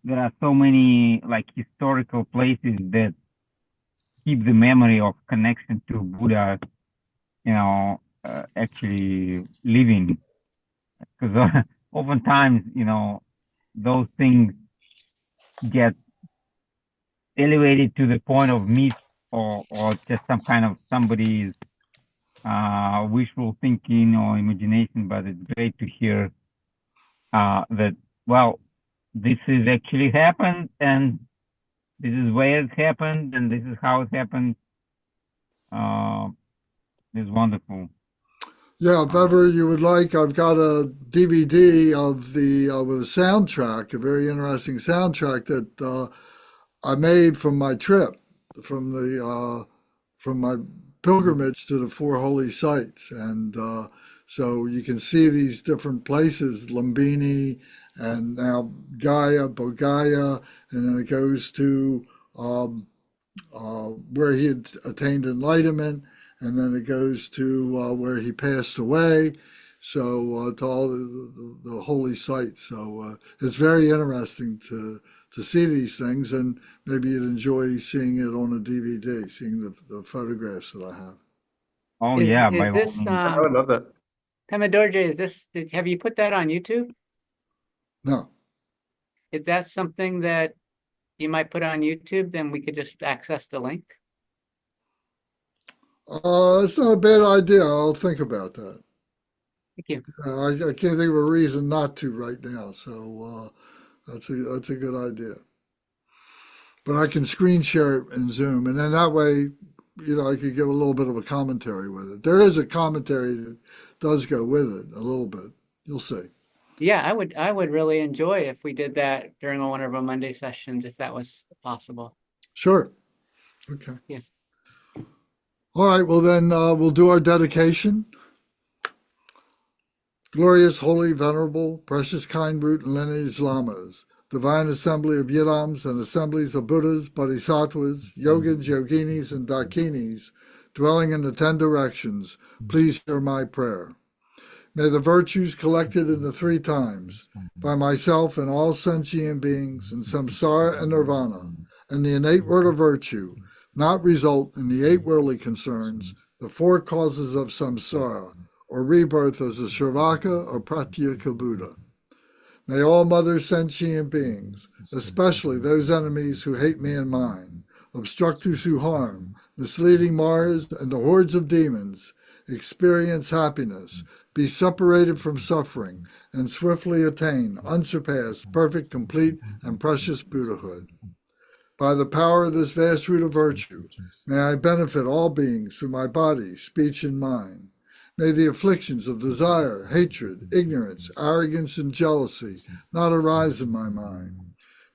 there are so many like historical places that keep the memory of connection to Buddha, actually living. Because oftentimes, those things get elevated to the point of myth or just some kind of somebody's wishful thinking or imagination. But it's great to hear that, well, this is actually happened, and this is where it happened, and this is how it happened. It's wonderful. yeah, if ever you would like, I've got a DVD of with a soundtrack, a very interesting soundtrack that I made from my trip, from my pilgrimage to the four holy sites, and so you can see these different places, Lumbini, and now Gaya, Bodhgaya, and then it goes to where he had attained enlightenment, and then it goes to where he passed away. So to all the holy sites. So it's very interesting to see these things, and maybe you'd enjoy seeing it on a DVD, seeing the photographs that I have. Oh Is yeah, by is all this means. I would love that. Pema Dorje, have you put that on YouTube? No, Is that something that you might put on YouTube? Then we could just access the link. it's not a bad idea. I'll think about that. Thank you. I can't think of a reason not to right now. So that's a good idea. But I can screen share it in Zoom, and then that way, I could give a little bit of a commentary with it. There is a commentary that does go with it a little bit. You'll see. Yeah, I would really enjoy if we did that during one of our Monday sessions, if that was possible. Sure. Okay. Yeah. All right. Well, then we'll do our dedication. Glorious, holy, venerable, precious, kind root and lineage lamas, divine assembly of yidams and assemblies of Buddhas, Bodhisattvas, yogins, yoginis, and dakinis, dwelling in the 10 directions, please hear my prayer. May the virtues collected in the 3 times, by myself and all sentient beings in samsara and nirvana, and the innate word of virtue, not result in the 8 worldly concerns, the 4 causes of samsara, or rebirth as a Sravaka or Pratyeka Buddha. May all mother sentient beings, especially those enemies who hate me and mine, obstructors who harm, misleading Maras, and the hordes of demons, experience happiness, be separated from suffering, and swiftly attain unsurpassed, perfect, complete, and precious Buddhahood. By the power of this vast root of virtue, may I benefit all beings through my body, speech, and mind. May the afflictions of desire, hatred, ignorance, arrogance, and jealousy not arise in my mind.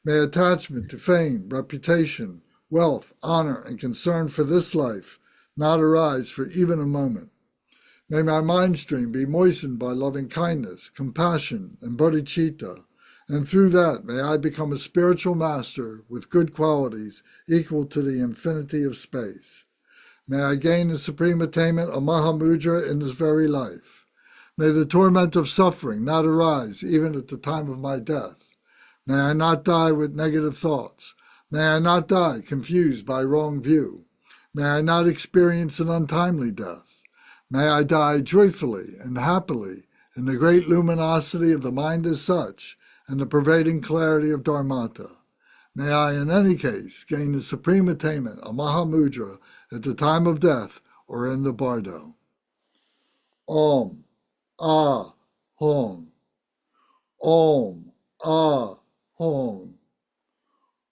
May attachment to fame, reputation, wealth, honor, and concern for this life not arise for even a moment. May my mind stream be moistened by loving kindness, compassion, and bodhicitta, and through that may I become a spiritual master with good qualities equal to the infinity of space. May I gain the supreme attainment of Mahamudra in this very life. May the torment of suffering not arise even at the time of my death. May I not die with negative thoughts. May I not die confused by wrong view. May I not experience an untimely death. May I die joyfully and happily in the great luminosity of the mind as such and the pervading clarity of Dharmata. May I, in any case, gain the supreme attainment of Mahamudra at the time of death or in the bardo. Om, Ah, Hong. Om, Ah, Hong.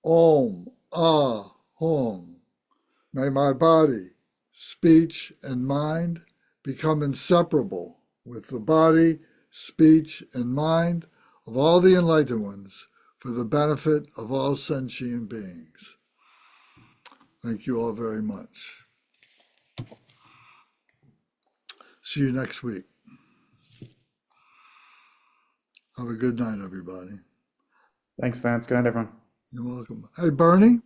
Om, Ah, Hong. May my body, speech, and mind become inseparable with the body, speech, and mind of all the enlightened ones for the benefit of all sentient beings. Thank you all very much. See you next week. Have a good night, everybody. Thanks, Lance. Good night, everyone. You're welcome. Hey, Bernie.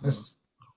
Yes.